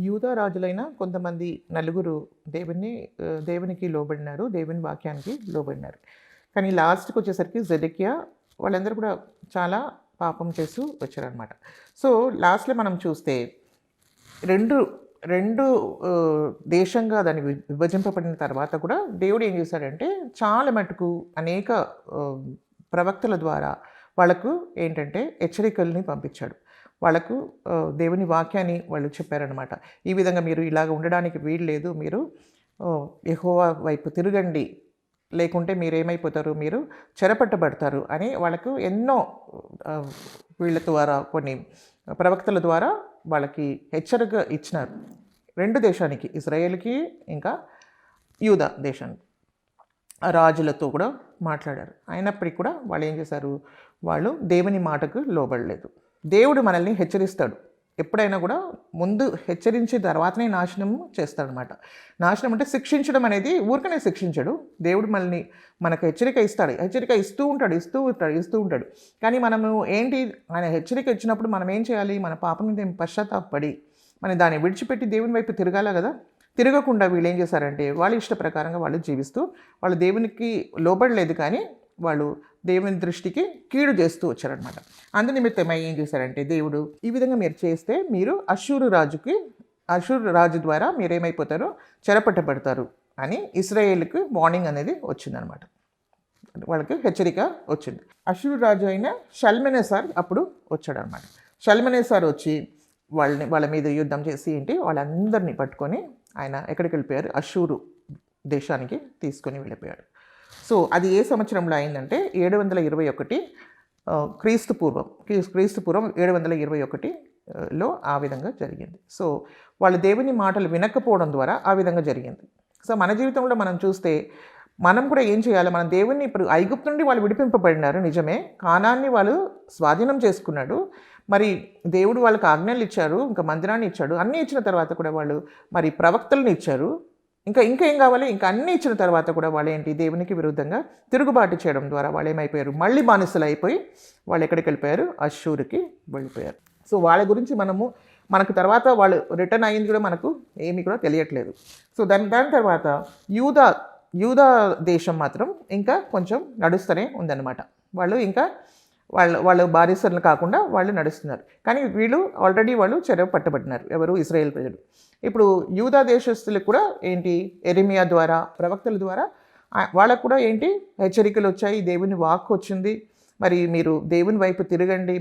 యూదా రాజులైన కొంతమంది నలుగురు దేవునికి లోబడినారు, దేవుని వాక్యానికి లోబడినారు. కానీ లాస్ట్కి వచ్చేసరికి జెడెకియా వాళ్ళందరూ కూడా చాలా పాపం చేస్తూ వచ్చారనమాట. సో లాస్ట్లో మనం చూస్తే రెండు దేశంగా దాన్ని విభజింపబడిన తర్వాత కూడా దేవుడు ఏం చేశాడంటే చాలా మటుకు అనేక ప్రవక్తల ద్వారా వాళ్ళకు ఏంటంటే హెచ్చరికల్ని పంపించాడు. వాళ్ళకు దేవుని వాక్యాన్ని వాళ్ళు చెప్పారనమాట. ఈ విధంగా మీరు ఇలాగ ఉండడానికి వీలు లేదు, మీరు యెహోవా వైపు తిరగండి, లేకుంటే మీరేమైపోతారు, మీరు చెరపట్టబడతారు అని వాళ్ళకు ఎన్నో వీళ్ళ ద్వారా కొన్ని ప్రవక్తల ద్వారా వాళ్ళకి హెచ్చరిక ఇచ్చినారు. 2 దేశానికి, ఇజ్రాయేల్కి ఇంకా యూదా దేశానికి రాజులతో కూడా మాట్లాడారు. అయినప్పటికీ కూడా వాళ్ళు ఏం చేశారు, వాళ్ళు దేవుని మాటకు లోబడలేదు. దేవుడు మనల్ని హెచ్చరిస్తాడు ఎప్పుడైనా కూడా, ముందు హెచ్చరించిన తర్వాతనే నాశనం చేస్తాడనమాట. నాశనం అంటే శిక్షించడం అనేది ఊరికనే శిక్షించడు. దేవుడు మనకు హెచ్చరిక ఇస్తాడు, హెచ్చరిక ఇస్తూ ఉంటాడు. కానీ మనము ఏంటి, ఆయన హెచ్చరిక ఇచ్చినప్పుడు మనం ఏం చేయాలి, మన పాపం మీద పశ్చాత్తాపడి మనం దాన్ని విడిచిపెట్టి దేవుని వైపు తిరగాల కదా. తిరగకుండా వీళ్ళు ఏం చేశారంటే వాళ్ళ ఇష్ట ప్రకారంగా వాళ్ళు జీవిస్తూ వాళ్ళు దేవునికి లోబడలేదు, కానీ వాళ్ళు దేవుని దృష్టికి కీడు చేస్తూ వచ్చారనమాట. అందునిమిత్తమై ఏం చేశారంటే దేవుడు, ఈ విధంగా మీరు చేస్తే మీరు అష్షూరు రాజు ద్వారా మీరేమైపోతారో చెరపట్టబడతారు అని ఇశ్రాయేలుకు వార్నింగ్ అనేది వచ్చిందనమాట. వాళ్ళకి హెచ్చరిక వచ్చింది. అష్షూరు రాజు అయిన షల్మెనెసర్ అప్పుడు వచ్చాడనమాట. షల్మెనెసర్ వచ్చి వాళ్ళ మీద యుద్ధం చేసి వాళ్ళందరినీ పట్టుకొని ఆయన ఎక్కడికి వెళ్ళిపోయారు, అష్షూరు దేశానికి తీసుకొని వెళ్ళిపోయాడు. సో అది ఏ సంవత్సరంలో అయిందంటే 721 క్రీస్తు పూర్వం 721లో ఆ విధంగా జరిగింది. సో వాళ్ళు దేవుని మాటలు వినకపోవడం ద్వారా ఆ విధంగా జరిగింది. సో మన జీవితంలో మనం చూస్తే మనం కూడా ఏం చేయాలి, మనం దేవుణ్ణి ఇప్పుడు ఐగుప్తు నుండి వాళ్ళు విడిపింపబడినారు నిజమే, కానాన్ని వాళ్ళు స్వాధీనం చేసుకున్నాడు. మరి దేవుడు వాళ్ళకి ఆజ్ఞలు ఇచ్చారు, ఇంకా మందిరాన్ని ఇచ్చాడు, అన్నీ ఇచ్చిన తర్వాత కూడా వాళ్ళు మరి ప్రవక్తలను ఇచ్చారు, ఇంకా ఏం కావాలి, ఇంకా అన్నీ ఇచ్చిన తర్వాత కూడా వాళ్ళు దేవునికి విరుద్ధంగా తిరుగుబాటు చేయడం ద్వారా వాళ్ళు ఏమైపోయారు, మళ్ళీ బానిసలు అయిపోయి వాళ్ళు ఎక్కడికి వెళ్ళిపోయారు, అష్షూరుకి వెళ్ళిపోయారు. సో వాళ్ళ గురించి మనకు తర్వాత వాళ్ళు రిటర్న్ అయ్యింది కూడా మనకు ఏమీ కూడా తెలియట్లేదు. సో దాని తర్వాత యూదా దేశం మాత్రం ఇంకా కొంచెం నడుస్తూనే ఉందన్నమాట. వాళ్ళు బానిసలు కాకుండా వాళ్ళు నడుస్తున్నారు. కానీ వీళ్ళు ఆల్రెడీ చెరవ పట్టబడినారు, ఎవరు, ఇశ్రాయేల్ ప్రజలు. ఇప్పుడు యూదా దేశస్తులకు కూడా యెరెమియా ద్వారా, ప్రవక్తల ద్వారా వాళ్ళకు కూడా హెచ్చరికలు వచ్చాయి, దేవుని వాక్కు వచ్చింది, మరి మీరు దేవుని వైపు తిరగండి,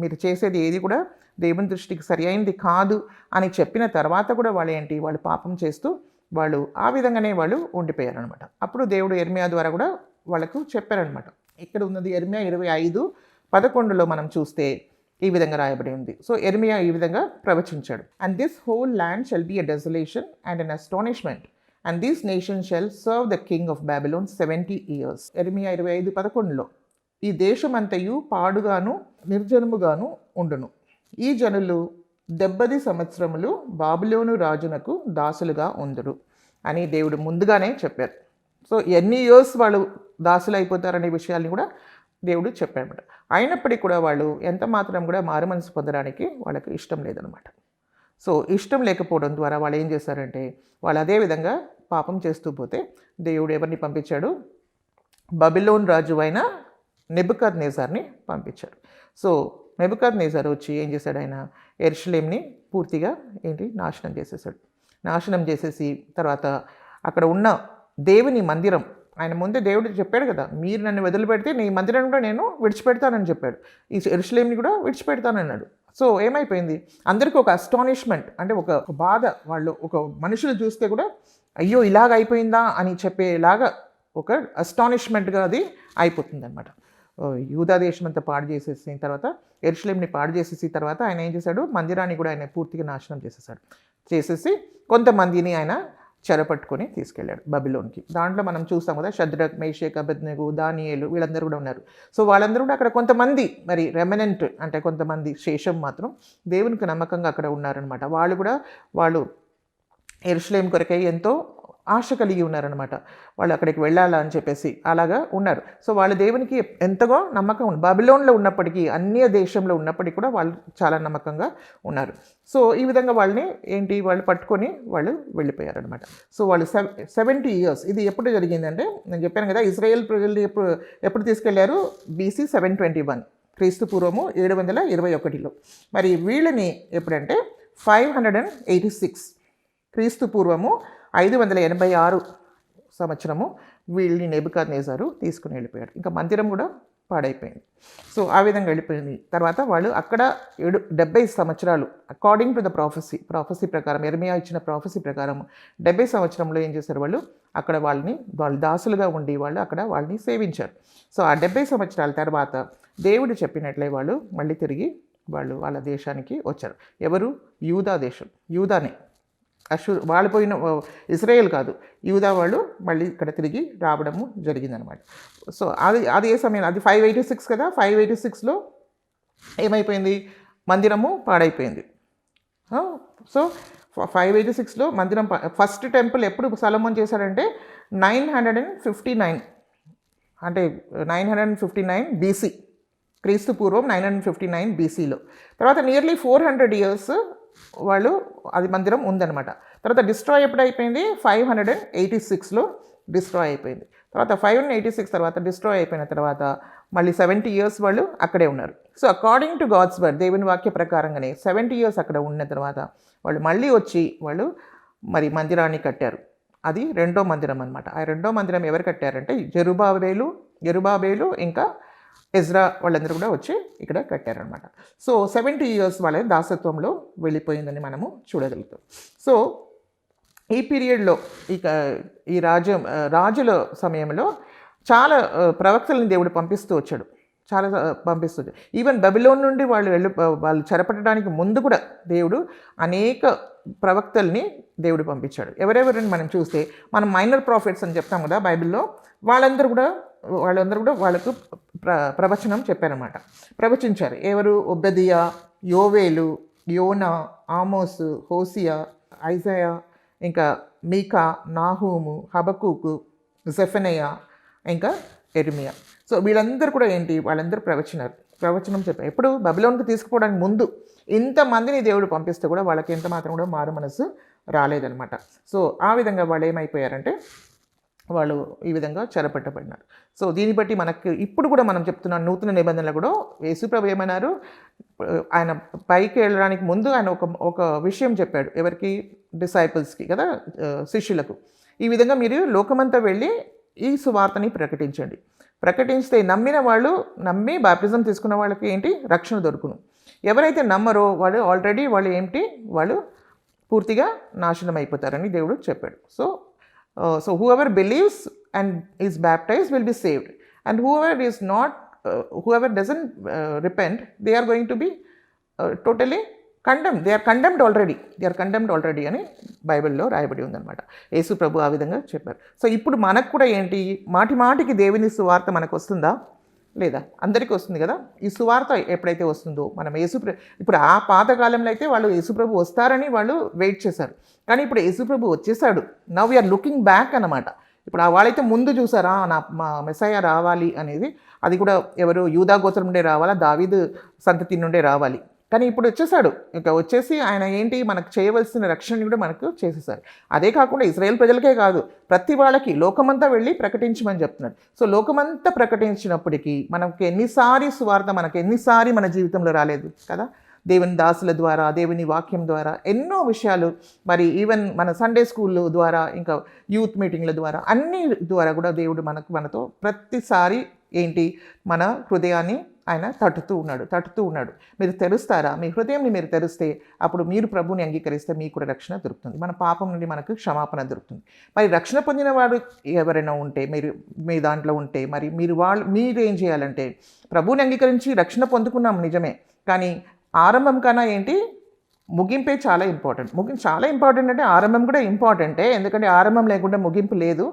మీరు చేసేది ఏది కూడా దేవుని దృష్టికి సరి అయింది కాదు అని చెప్పిన తర్వాత కూడా వాళ్ళు పాపం చేస్తూ వాళ్ళు ఆ విధంగానే వాళ్ళు ఉండిపోయారు అనమాట. అప్పుడు దేవుడు యెరెమియా ద్వారా కూడా వాళ్ళకు చెప్పారనమాట. ఇక్కడ ఉన్నది యెరెమియా 25:11లో మనం చూస్తే ఈ విధంగా రాయబడి ఉంది. సో యెరెమియా ఈ విధంగా ప్రవచించాడు. And this whole land shall be a desolation and an astonishment and this nation shall serve the king of Babylon 70 years. యెరెమియా 25:11లో ఈ దేశమంతయు పాడుగాను నిర్జనముగాను ఉండును, ఈ జనులు 70 సంవత్సరములు బాబిలోను రాజునకు దాసులుగా ఉందురు అని దేవుడు ముందుగానే చెప్పారు. సో ఎన్ని ఇయర్స్ వాళ్ళు దాసులు అయిపోతారనే విషయాన్ని కూడా దేవుడు చెప్పాడనమాట. అయినప్పటికీ కూడా వాళ్ళు ఎంత మాత్రం కూడా మారు మనసు పొందడానికి వాళ్ళకి ఇష్టం లేదనమాట. సో ఇష్టం లేకపోవడం ద్వారా వాళ్ళు ఏం చేశారంటే వాళ్ళు అదే విధంగా పాపం చేస్తూ పోతే దేవుడు ఎవరిని పంపించాడు, బబిలోన్ రాజు అయిన నెబుకద్నెజర్ని పంపించాడు. సో నెబుకద్నెజర్ వచ్చి ఏం చేశాడు, ఆయన యెరూషలేంని పూర్తిగా నాశనం చేసేసి తర్వాత అక్కడ ఉన్న దేవుని మందిరం, ఆయన ముందే దేవుడు చెప్పాడు కదా, మీరు నన్ను వదిలిపెడితే నీ మందిరం కూడా నేను విడిచిపెడతానని చెప్పాడు, ఈ యెరూషలేంని కూడా విడిచిపెడతానన్నాడు. సో ఏమైపోయింది, అందరికీ ఒక అస్టానిష్మెంట్, అంటే ఒక బాధ, వాళ్ళు ఒక మనుషులు చూస్తే కూడా అయ్యో ఇలాగ అయిపోయిందా అని చెప్పేలాగా ఒక అస్టానిష్మెంట్గా అది అయిపోతుంది అనమాట. యూదా దేశం అంతా పాడు చేసేసిన తర్వాత, యెరూషలేంని పాడు చేసేసిన తర్వాత ఆయన ఏం చేశాడు, మందిరాన్ని కూడా ఆయన పూర్తిగా నాశనం చేసేసి కొంతమందిని ఆయన చెరపట్టుకొని తీసుకెళ్ళాడు బబిలోన్కి. దాంట్లో మనం చూస్తాం కదా, షద్రక్, మేషక్, అబేద్నెగో, దానియేలు వీళ్ళందరూ కూడా ఉన్నారు. సో వాళ్ళందరూ కూడా అక్కడ కొంతమంది మరి రెమినెంట్ అంటే కొంతమంది శేషం మాత్రం దేవునికి నమ్మకంగా అక్కడ ఉన్నారనమాట. వాళ్ళు యెరూషలేం కొరకై ఎంతో ఆశ కలిగి ఉన్నారనమాట. వాళ్ళు అక్కడికి వెళ్ళాలా అని చెప్పేసి అలాగా ఉన్నారు. సో వాళ్ళు దేవునికి ఎంతగా నమ్మకం ఉంది. బబిలోన్లో ఉన్నప్పటికీ, అన్య దేశంలో ఉన్నప్పటికీ కూడా వాళ్ళు చాలా నమ్మకంగా ఉన్నారు. సో ఈ విధంగా వాళ్ళు పట్టుకొని వాళ్ళు వెళ్ళిపోయారనమాట. సో వాళ్ళు 70 years, ఇది ఎప్పుడు జరిగిందంటే నేను చెప్పాను కదా, ఇజ్రాయేల్ ప్రజలు ఎప్పుడు తీసుకెళ్లారు, BC 721 క్రీస్తు పూర్వము 721లో. మరి వీళ్ళని ఎప్పుడంటే 586 క్రీస్తు పూర్వము 586 సంవత్సరము వీళ్ళని నెబుకద్నెజరు తీసుకుని వెళ్ళిపోయాడు. ఇంకా మందిరం కూడా పాడైపోయింది. సో ఆ విధంగా వెళ్ళిపోయింది. తర్వాత వాళ్ళు అక్కడ 70 సంవత్సరాలు అకార్డింగ్ టు ద ప్రాఫెసీ ప్రకారం, యెర్మీయా ఇచ్చిన ప్రాఫెసీ ప్రకారం 70 సంవత్సరంలో ఏం చేశారు, వాళ్ళు దాసులుగా ఉండి వాళ్ళు అక్కడ వాళ్ళని సేవించారు. సో ఆ 70 సంవత్సరాల తర్వాత దేవుడు చెప్పినట్లే వాళ్ళు మళ్ళీ తిరిగి వాళ్ళ దేశానికి వచ్చారు. ఎవరు? యూదా దేశం, యూదానే. వాళ్ళు పోయిన ఇజ్రాయేల్ కాదు, యూదా వాళ్ళు మళ్ళీ ఇక్కడ తిరిగి రావడము జరిగిందనమాట. సో అది ఏ సమయం, అది 586 కదా. 586లో ఏమైపోయింది, మందిరము పాడైపోయింది. సో 586లో మందిరం ఫస్ట్ టెంపుల్ ఎప్పుడు సొలొమోన్ చేశాడంటే 959, అంటే 959 BC, క్రీస్తు పూర్వం 959 BCలో. తర్వాత నియర్లీ 400 years వాళ్ళు అది మందిరం ఉందన్నమాట. తర్వాత డిస్ట్రాయ్ ఎప్పుడు అయిపోయింది, 586లో డిస్ట్రాయ్ అయిపోయింది. తర్వాత 586 తర్వాత డిస్ట్రాయ్ అయిపోయిన తర్వాత మళ్ళీ 70 years వాళ్ళు అక్కడే ఉన్నారు. So according to God's word, దేవుని వాక్య ప్రకారంగానే 70 years అక్కడ ఉన్న తర్వాత వాళ్ళు మళ్ళీ వచ్చి వాళ్ళు మరి మందిరాన్ని కట్టారు. అది రెండో మందిరం అనమాట. ఆ రెండో మందిరం ఎవరు కట్టారంటే యెరుబాబేలు ఇంకా ఎజ్రా వాళ్ళందరూ కూడా వచ్చి ఇక్కడ కట్టారనమాట. సో 70 years వాళ్ళ దాసత్వంలో వెళ్ళిపోయిందని మనము చూడగలుగుతాం. సో ఈ పీరియడ్లో ఈ రాజుల సమయంలో చాలా ప్రవక్తలను దేవుడు పంపిస్తూ వచ్చాడు. ఈవెన్ బబిలోన్ నుండి వాళ్ళు చెరపట్టడానికి ముందు కూడా దేవుడు అనేక ప్రవక్తల్ని దేవుడు పంపించాడు. ఎవరెవరిని మనం చూస్తే, మనం మైనర్ ప్రాఫిట్స్ అని చెప్తాం కదా బైబిల్లో, వాళ్ళందరూ కూడా వాళ్ళకు ప్రవచనం చెప్పారన్నమాట, ప్రవచించారు. ఎవరు? ఒబదియా, యోవేలు, యోనా, ఆమోసు, హోసియా, ఐజయా, ఇంకా మీకా, నాహూము, హబకూకు, జెఫనయా, ఇంకా యెర్మీయా. సో వీళ్ళందరూ కూడా వాళ్ళందరూ ప్రవచనం చెప్పారు. ఎప్పుడు? బబిలోన్కి తీసుకుపోవడానికి ముందు. ఇంతమందిని దేవుడు పంపిస్తే కూడా వాళ్ళకి ఎంత మాత్రం కూడా మారు మనసు రాలేదనమాట. సో ఆ విధంగా వాళ్ళు ఏమైపోయారంటే వాళ్ళు ఈ విధంగా చెరపట్టబడినారు. సో దీన్ని బట్టి మనకు ఇప్పుడు కూడా మనం చెప్తున్న నూతన నిబంధనలు కూడా యేసుప్రభు ఏమన్నారు, ఆయన పైకి వెళ్ళడానికి ముందు ఆయన ఒక విషయం చెప్పాడు. ఎవరికి? డిసైపుల్స్కి కదా, శిష్యులకు. ఈ విధంగా మీరు లోకమంతా వెళ్ళి ఈ సువార్తని ప్రకటించితే నమ్మి బాప్టిజం తీసుకున్న వాళ్ళకి రక్షణ దొరుకును. ఎవరైతే నమ్మరో వాళ్ళు పూర్తిగా నాశనం అయిపోతారని దేవుడు చెప్పాడు. So whoever believes and is baptized will be saved, and whoever doesn't repent, they are going to be totally condemned. They are condemned already అని బైబిల్లో రాయబడి ఉందన్నమాట. యేసు ప్రభు ఆ విధంగా చెప్పారు. సో ఇప్పుడు మనకు కూడా మాటికి దేవుని సువార్త మనకు వస్తుందా లేదా? అందరికీ వస్తుంది కదా. ఈ సువార్త ఎప్పుడైతే వస్తుందో మనం ఇప్పుడు ఆ పాతకాలంలో అయితే వాళ్ళు యేసుప్రభు వస్తారని వాళ్ళు వెయిట్ చేశారు. కానీ ఇప్పుడు యేసుప్రభు వచ్చేసాడు. నవ్ వీఆర్ లుకింగ్ బ్యాక్ అన్నమాట. ఇప్పుడు వాళ్ళైతే ముందు చూసారా మా మెస్సయ్య రావాలి అనేది, అది కూడా ఎవరు? యూదా గోత్రం నుండే రావాలా, దావీదు సంతతి నుండే రావాలి. కానీ ఇప్పుడు వచ్చేసాడు. ఇంకా వచ్చేసి ఆయన మనకు చేయవలసిన రక్షణ కూడా మనకు చేసేసారు. అదే కాకుండా ఇశ్రాయేల్ ప్రజలకే కాదు, ప్రతి వాళ్ళకి లోకమంతా వెళ్ళి ప్రకటించమని చెప్తున్నాడు. సో లోకమంతా ప్రకటించినప్పటికీ మనకి ఎన్నిసారి మన జీవితంలో రాలేదు కదా. దేవుని దాసుల ద్వారా, దేవుని వాక్యం ద్వారా ఎన్నో విషయాలు, మరి ఈవెన్ మన సండే స్కూల్ ద్వారా, ఇంకా యూత్ మీటింగ్ల ద్వారా, అన్ని ద్వారా కూడా దేవుడు మనతో ప్రతిసారి మన హృదయాన్ని ఆయన తట్టుతూ ఉన్నాడు. మీరు తెరుస్తారా? మీ హృదయంని మీరు తెరిస్తే అప్పుడు మీరు ప్రభుని అంగీకరిస్తే మీకు కూడా రక్షణ దొరుకుతుంది. మన పాపం నుండి మనకు క్షమాపణ దొరుకుతుంది. మరి రక్షణ పొందిన వాడు ఎవరైనా ఉంటే, మీ దాంట్లో ఉంటే, మరి మీరేం చేయాలంటే, ప్రభుని అంగీకరించి రక్షణ పొందుకున్నాం నిజమే, కానీ ఆరంభం కన్నా ముగింపే చాలా ఇంపార్టెంట్. చాలా ఇంపార్టెంట్ అంటే ఆరంభం కూడా ఇంపార్టెంటే, ఎందుకంటే ఆరంభం లేకుండా ముగింపు లేదు.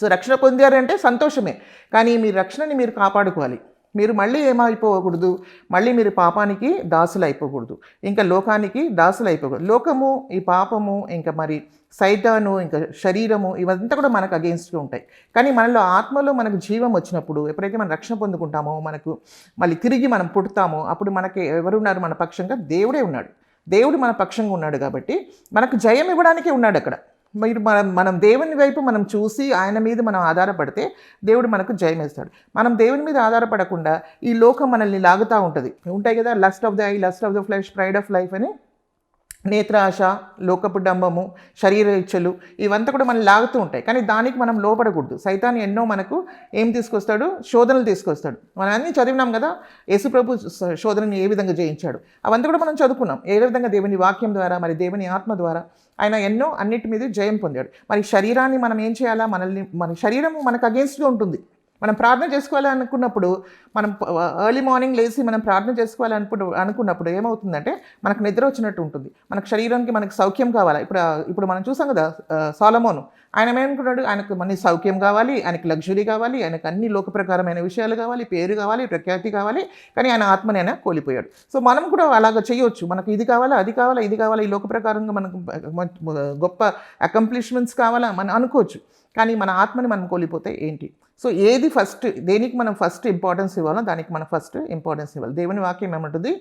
సో రక్షణ పొందారంటే సంతోషమే, కానీ మీ రక్షణని మీరు కాపాడుకోవాలి. మీరు మళ్ళీ ఏమైపోకూడదు, మళ్ళీ మీరు పాపానికి దాసులు అయిపోకూడదు, ఇంకా లోకానికి దాసులు అయిపోకూడదు. లోకము, ఈ పాపము, ఇంకా మరి సైతాను, ఇంకా శరీరము, ఇవంతా కూడా మనకు అగెయిన్స్ట్గా ఉంటాయి. కానీ మనలో ఆత్మలో మనకు జీవం వచ్చినప్పుడు, ఎప్పుడైతే మనం రక్షణ పొందుకుంటామో, మనకు మళ్ళీ తిరిగి మనం పుడతామో, అప్పుడు మనకి ఎవరున్నారు మన పక్షంగా? దేవుడే ఉన్నాడు. దేవుడు మన పక్షంగా ఉన్నాడు కాబట్టి మనకు జయం ఇవ్వడానికే ఉన్నాడు అక్కడ. మనం దేవుని వైపు మనం చూసి ఆయన మీద మనం ఆధారపడితే దేవుడు మనకు జయమేస్తాడు. మనం దేవుని మీద ఆధారపడకుండా ఈ లోకం మనల్ని లాగుతూ ఉంటాయి కదా, lust of the I, lust of the flesh, pride of life అని నేత్రాశ, లోకపు డంబము, శరీర ఇచ్చలు ఇవంతా కూడా మనం లాగుతూ ఉంటాయి. కానీ దానికి మనం లోపడకూడదు. సైతాన్ ఎన్నో మనకు ఏం తీసుకొస్తాడు? శోధనలు తీసుకొస్తాడు. మనం అన్నీ చదివినాం కదా, యేసుప్రభు శోధనని ఏ విధంగా జయించాడు అవంతా కూడా మనం చదువుకున్నాం. ఏ విధంగా దేవుని వాక్యం ద్వారా, మరి దేవుని ఆత్మ ద్వారా ఆయన ఎన్నో అన్నిటి మీద జయం పొందాడు. మరి శరీరాన్ని మనం ఏం చేయాలా? మన శరీరము మనకు అగేన్స్ట్గా ఉంటుంది. మనం ప్రార్థన చేసుకోవాలనుకున్నప్పుడు, మనం ఎర్లీ మార్నింగ్ లేచి మనం ప్రార్థన అనుకున్నప్పుడు ఏమవుతుందంటే మనకు నిద్ర వచ్చినట్టు ఉంటుంది. మనకు శరీరానికి మనకు సౌఖ్యం కావాలి. ఇప్పుడు మనం చూసాం కదా, సొలొమోను ఆయన ఏమనుకున్నాడు? ఆయనకు మన సౌఖ్యం కావాలి, ఆయనకు లగ్జరీ కావాలి, ఆయనకు అన్ని లోక ప్రకారమైన విషయాలు కావాలి, పేరు కావాలి, ప్రఖ్యాతి కావాలి, కానీ ఆయన ఆత్మని ఆయన కోల్పోయాడు. సో మనం కూడా అలాగ చేయొచ్చు. మనకు ఇది కావాలా, అది కావాలా, ఇది కావాలా, ఈ లోక ప్రకారంగా మనకు గొప్ప అకంప్లిష్మెంట్స్ కావాలా మనం అనుకోవచ్చు. కానీ మన ఆత్మని మనం కోల్పోతే ఏంటి? సో ఏది ఫస్ట్, దేనికి మనం ఫస్ట్ ఇంపార్టెన్స్ ఇవ్వాలో దానికి మనం ఫస్ట్ ఇంపార్టెన్స్ ఇవ్వాలి. దేవుని వాక్యం ఏమంటుంది?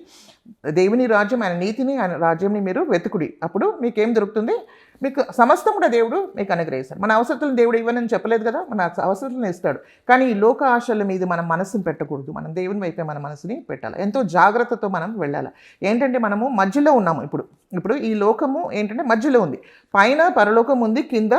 దేవుని రాజ్యం, ఆయన నీతిని, ఆయన రాజ్యంని మీరు వెతుకుడి, అప్పుడు మీకేం దొరుకుతుంది? మీకు సమస్తం కూడా దేవుడు మీకు అనుగ్రహిస్తాడు. మన అవసరతలను దేవుడు ఇవ్వనని చెప్పలేదు కదా, మన అవసరతలను ఇస్తాడు. కానీ ఈ లోక ఆశల మీద మనం మనసుని పెట్టకూడదు. మనం దేవుని వైపే మన మనసుని పెట్టాలి. ఎంతో జాగ్రత్తతో మనం వెళ్ళాలి. ఏంటంటే మనము మధ్యలో ఉన్నాము. ఇప్పుడు ఈ లోకము ఏంటంటే మధ్యలో ఉంది. పైన పరలోకం ఉంది, కింద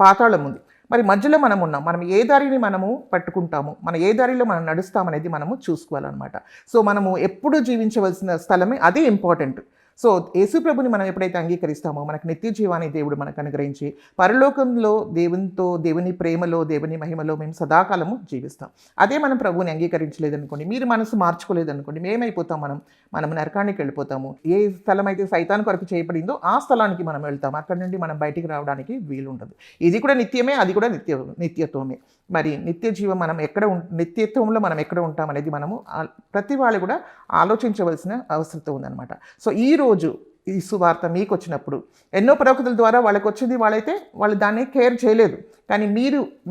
పాతాళం ఉంది. మరి మధ్యలో మనం ఉన్నాం. మనం ఏ దారిని మనము పట్టుకుంటాము, మన ఏ దారిలో మనం నడుస్తామనేది మనము చూసుకోవాలన్నమాట. సో మనము ఎప్పుడు జీవించవలసిన స్థలమే అది ఇంపార్టెంట్. సో యేసుప్రభుని మనం ఎప్పుడైతే అంగీకరిస్తామో మనకు నిత్య జీవాన్ని దేవుడు మనకు అనుగ్రహించి పరలోకంలో దేవునితో, దేవుని ప్రేమలో, దేవుని మహిమలో మేము సదాకాలము జీవిస్తాం. అదే మనం ప్రభువుని అంగీకరించలేదనుకోండి, మీరు మనసు మార్చుకోలేదనుకోండి, మేమైపోతాం? మనం నరకానికి వెళ్ళిపోతాము. ఏ స్థలం అయితే సైతాన్ కొరకు చేయబడిందో ఆ స్థలానికి మనం వెళ్తాం. అక్కడి నుండి మనం బయటికి రావడానికి వీలుండదు. ఇది కూడా నిత్యమే, అది కూడా నిత్యత్వమే. మరి నిత్య జీవం మనం నిత్యత్వంలో మనం ఎక్కడ ఉంటాం అనేది మనము ప్రతి వాళ్ళు కూడా ఆలోచించవలసిన అవసరం ఉందన్నమాట. సో ఈరోజు ఈ సువార్త మీకు వచ్చినప్పుడు ఎన్నో ప్రవక్తల ద్వారా వాళ్ళకి వచ్చింది, వాళ్ళు దాన్ని కేర్ చేయలేదు. కానీ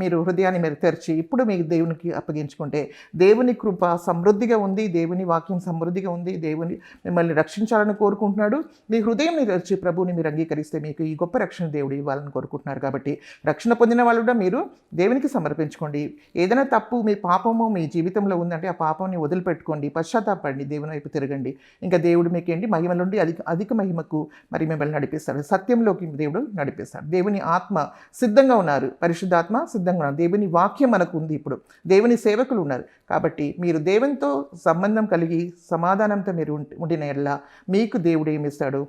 మీరు హృదయాన్ని మీరు తెరిచి ఇప్పుడు మీకు దేవునికి అప్పగించుకుంటే దేవుని కృప సమృద్ధిగా ఉంది, దేవుని వాక్యం సమృద్ధిగా ఉంది, దేవుని మిమ్మల్ని రక్షించాలని కోరుకుంటున్నాడు. మీ హృదయంని తెరిచి ప్రభువుని మీరు అంగీకరిస్తే మీకు ఈ గొప్ప రక్షణ దేవుడు ఇవ్వాలని కోరుకుంటున్నారు. కాబట్టి రక్షణ పొందిన వాళ్ళు కూడా మీరు దేవునికి సమర్పించుకోండి. ఏదైనా తప్పు, మీ పాపము మీ జీవితంలో ఉందంటే ఆ పాపాన్ని వదిలిపెట్టుకోండి, పశ్చాత్తాపడండి, దేవుని వైపు తిరగండి. ఇంకా దేవుడు మీకేంటి మహిమ నుండి అధిక మహిమకు మరి మిమ్మల్ని నడిపిస్తాడు, సత్యంలోకి దేవుడు నడిపిస్తాడు. దేవుని ఆత్మ సిద్ధంగా ఉన్నారు, పరిశుద్ధాత్మ సిద్ధంగా ఉన్నారు, దేవుని వాక్యం మనకు ఉంది. ఇప్పుడు దేవుని సేవకులు ఉన్నారు. కాబట్టి మీరు దేవునితో సంబంధం కలిగి సమాధానంతో మీరు ఉండిన ఎడల మీకు దేవుడు ఏమిస్తాడు?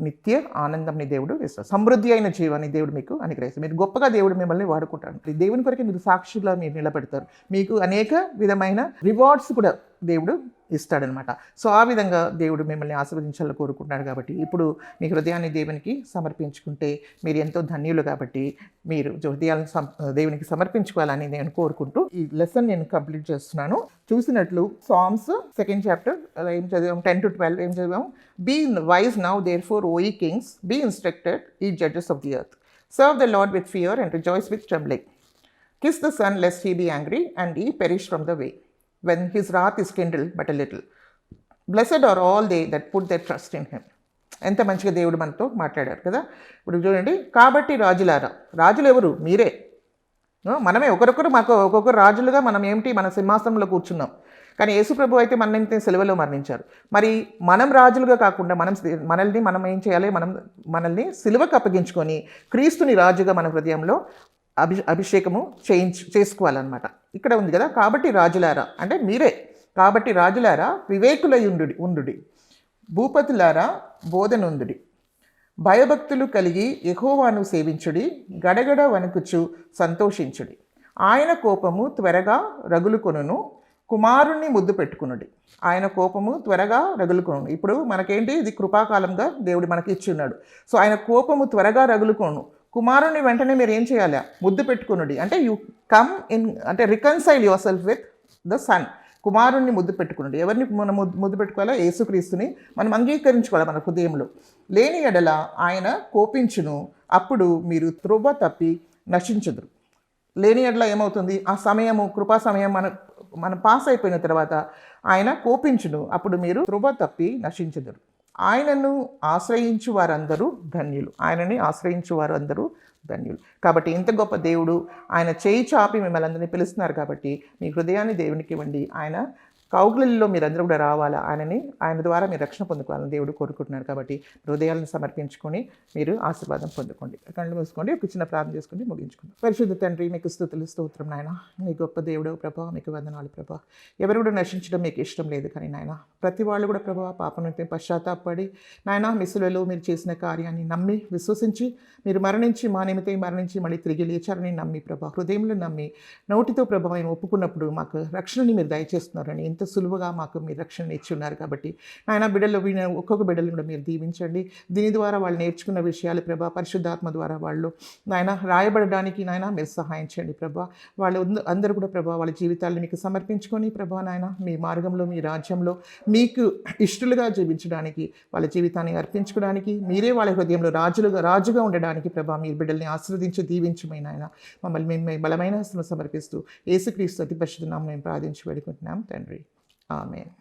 నిత్య ఆనందంని దేవుడు ఇస్తాడు, సమృద్ధి అయిన జీవాన్ని దేవుడు మీకు అనుగ్రహిస్తాడు. మీరు గొప్పగా దేవుడు మిమ్మల్ని వాడుకుంటాడు. దేవుని కొరకు మీరు సాక్షులుగా మీరు నిలబెడతారు. మీకు అనేక విధమైన రివార్డ్స్ కూడా దేవుడు ఇస్తాడనమాట. సో ఆ విధంగా దేవుడు మిమ్మల్ని ఆశీర్వదించాలని కోరుకుంటున్నాడు. కాబట్టి ఇప్పుడు మీ హృదయాన్ని దేవునికి సమర్పించుకుంటే మీరు ఎంతో ధన్యులు. కాబట్టి మీరు హృదయాలను దేవునికి సమర్పించుకోవాలని నేను కోరుకుంటూ ఈ లెసన్ నేను కంప్లీట్ చేస్తున్నాను. చూసినట్లు సామ్స్ 2nd chapter ఏం చదివాము? 10 to 12 ఏం చదివాము? Be wise now therefore, O ye kings, be instructed, ye judges of the earth. Serve the Lord with fear and rejoice with trembling. Kiss the Son lest he be angry and ye perish from the way, when his wrath is kindled but a little. Blessed are all they that put their trust in him. ఎంత మంచిగా దేవుడు మనతో మాట్లాడారు కదా. ఇప్పుడు చూడండి, కాబట్టి రాజులారా, రాజులు ఎవరు? మీరే. మనమే ఒక్కొక్కరు రాజులుగా మనం మన సింహాసనంలో కూర్చున్నాం. కానీ యేసుప్రభు అయితే మనల్ని సిలువలో మరణించారు. మరి మనం రాజులుగా కాకుండా మనం ఏం చేయాలి? మనల్ని సిలువకు అప్పగించుకొని క్రీస్తుని రాజుగా మన హృదయంలో అభిషేకము చేసుకోవాలన్నమాట. ఇక్కడ ఉంది కదా, కాబట్టి రాజులారా అంటే మీరే. కాబట్టి రాజులారా వివేకులై ఉండుడి, భూపతులారా బోధనుందుడి, భయభక్తులు కలిగి యెహోవాను సేవించుడి, గడగడ వణుకుచు సంతోషించుడి. ఆయన కోపము త్వరగా రగులుకొనును, కుమారుణ్ణి ముద్దు పెట్టుకునుడి. ఆయన కోపము త్వరగా రగులుకొను. ఇప్పుడు మనకేంటి? ఇది కృపాకాలంగా దేవుడు మనకి ఇచ్చి ఉన్నాడు. సో ఆయన కోపము త్వరగా రగులుకొను, కుమారుని వెంటనే మీరు ఏం చేయాలి? ముద్దు పెట్టుకునుడి. అంటే యు కమ్ ఇన్, అంటే reconcile yourself with the Son. కుమారుణ్ణి ముద్దు పెట్టుకునుడి. ఎవరిని మనం ముద్దు పెట్టుకోవాలా? యేసుక్రీస్తుని మనం అంగీకరించుకోవాలి మన హృదయంలో. లేని ఎడల ఆయన కోపించును, అప్పుడు మీరు త్రోవ తప్పి నశించుదురు. లేని ఎడల ఏమవుతుంది? ఆ సమయము, కృపా సమయం మనం పాస్ అయిపోయిన తర్వాత ఆయన కోపించును, అప్పుడు మీరు త్రోవ తప్పి నశించుదురు. ఆయనను ఆశ్రయించు వారందరూ ధన్యులు. ఆయనని ఆశ్రయించు వారందరూ ధన్యులు. కాబట్టి ఇంత గొప్ప దేవుడు ఆయన చేయి చాపి మిమ్మల్ని అందరినీ పిలుస్తున్నారు. కాబట్టి మీ హృదయాన్ని దేవునికి ఇవ్వండి. ఆయన కౌగులలో మీరందరూ కూడా రావాలా, ఆయన ద్వారా మీరు రక్షణ పొందుకోవాలని దేవుడు కోరుకుంటున్నారు. కాబట్టి హృదయాలను సమర్పించుకొని మీరు ఆశీర్వాదం పొందుకోండి. కళ్ళు మూసుకోండి, ఒక చిన్న ప్రార్థన చేసుకుని ముగించుకోండి. పరిశుద్ధ తండ్రి, మీకు స్తుతులు స్తోత్రం నాయన. మీ గొప్ప దేవుడు ప్రభా, మీకు వందనాలు ప్రభా. ఎవరు కూడా నశించడం మీకు ఇష్టం లేదు కానీ నాయన, ప్రతి వాళ్ళు కూడా ప్రభా పాపం నుండి పశ్చాత్తాపడి నాయన మీ శిలువలో మీరు చేసిన కార్యాన్ని నమ్మి విశ్వసించి మీరు మరణించి మా నిమిత్తం మరణించి మళ్ళీ తిరిగి లేచారని నమ్మి ప్రభా, హృదయంలో నమ్మి నోటితో ప్రభా మేము ఒప్పుకున్నప్పుడు మాకు రక్షణని మీరు దయచేస్తున్నారని ఎంత సులువుగా మాకు మీరు రక్షణ ఇచ్చి ఉన్నారు. కాబట్టి నాయన బిడ్డలు ఒక్కొక్క బిడ్డలను కూడా మీరు దీవించండి. దీని ద్వారా వాళ్ళు నేర్చుకున్న విషయాలు ప్రభా పరిశుద్ధాత్మ ద్వారా వాళ్ళు నాయన రాయబడడానికి నాయన మీరు సహాయం చేయండి ప్రభా. వాళ్ళు అందరూ కూడా ప్రభా వాళ్ళ జీవితాలను మీకు సమర్పించుకొని ప్రభా నాయన మీ మార్గంలో మీ రాజ్యంలో మీకు ఇష్టలుగా జీవించడానికి వాళ్ళ జీవితాన్ని అర్పించుకోవడానికి మీరే వాళ్ళ హృదయంలో రాజుగా ఉండడానికి ప్రభా మీరు బిడ్డల్ని ఆశీర్వదించి దీవించమైన ఆయన మమ్మల్ని మేము బలమైన సమర్పిస్తూ యేసుక్రీస్తు అతి పరిశుద్ధ నామమున మేము ప్రార్థించి వేడుకుంటున్నాం తండ్రి. ఆమేన్.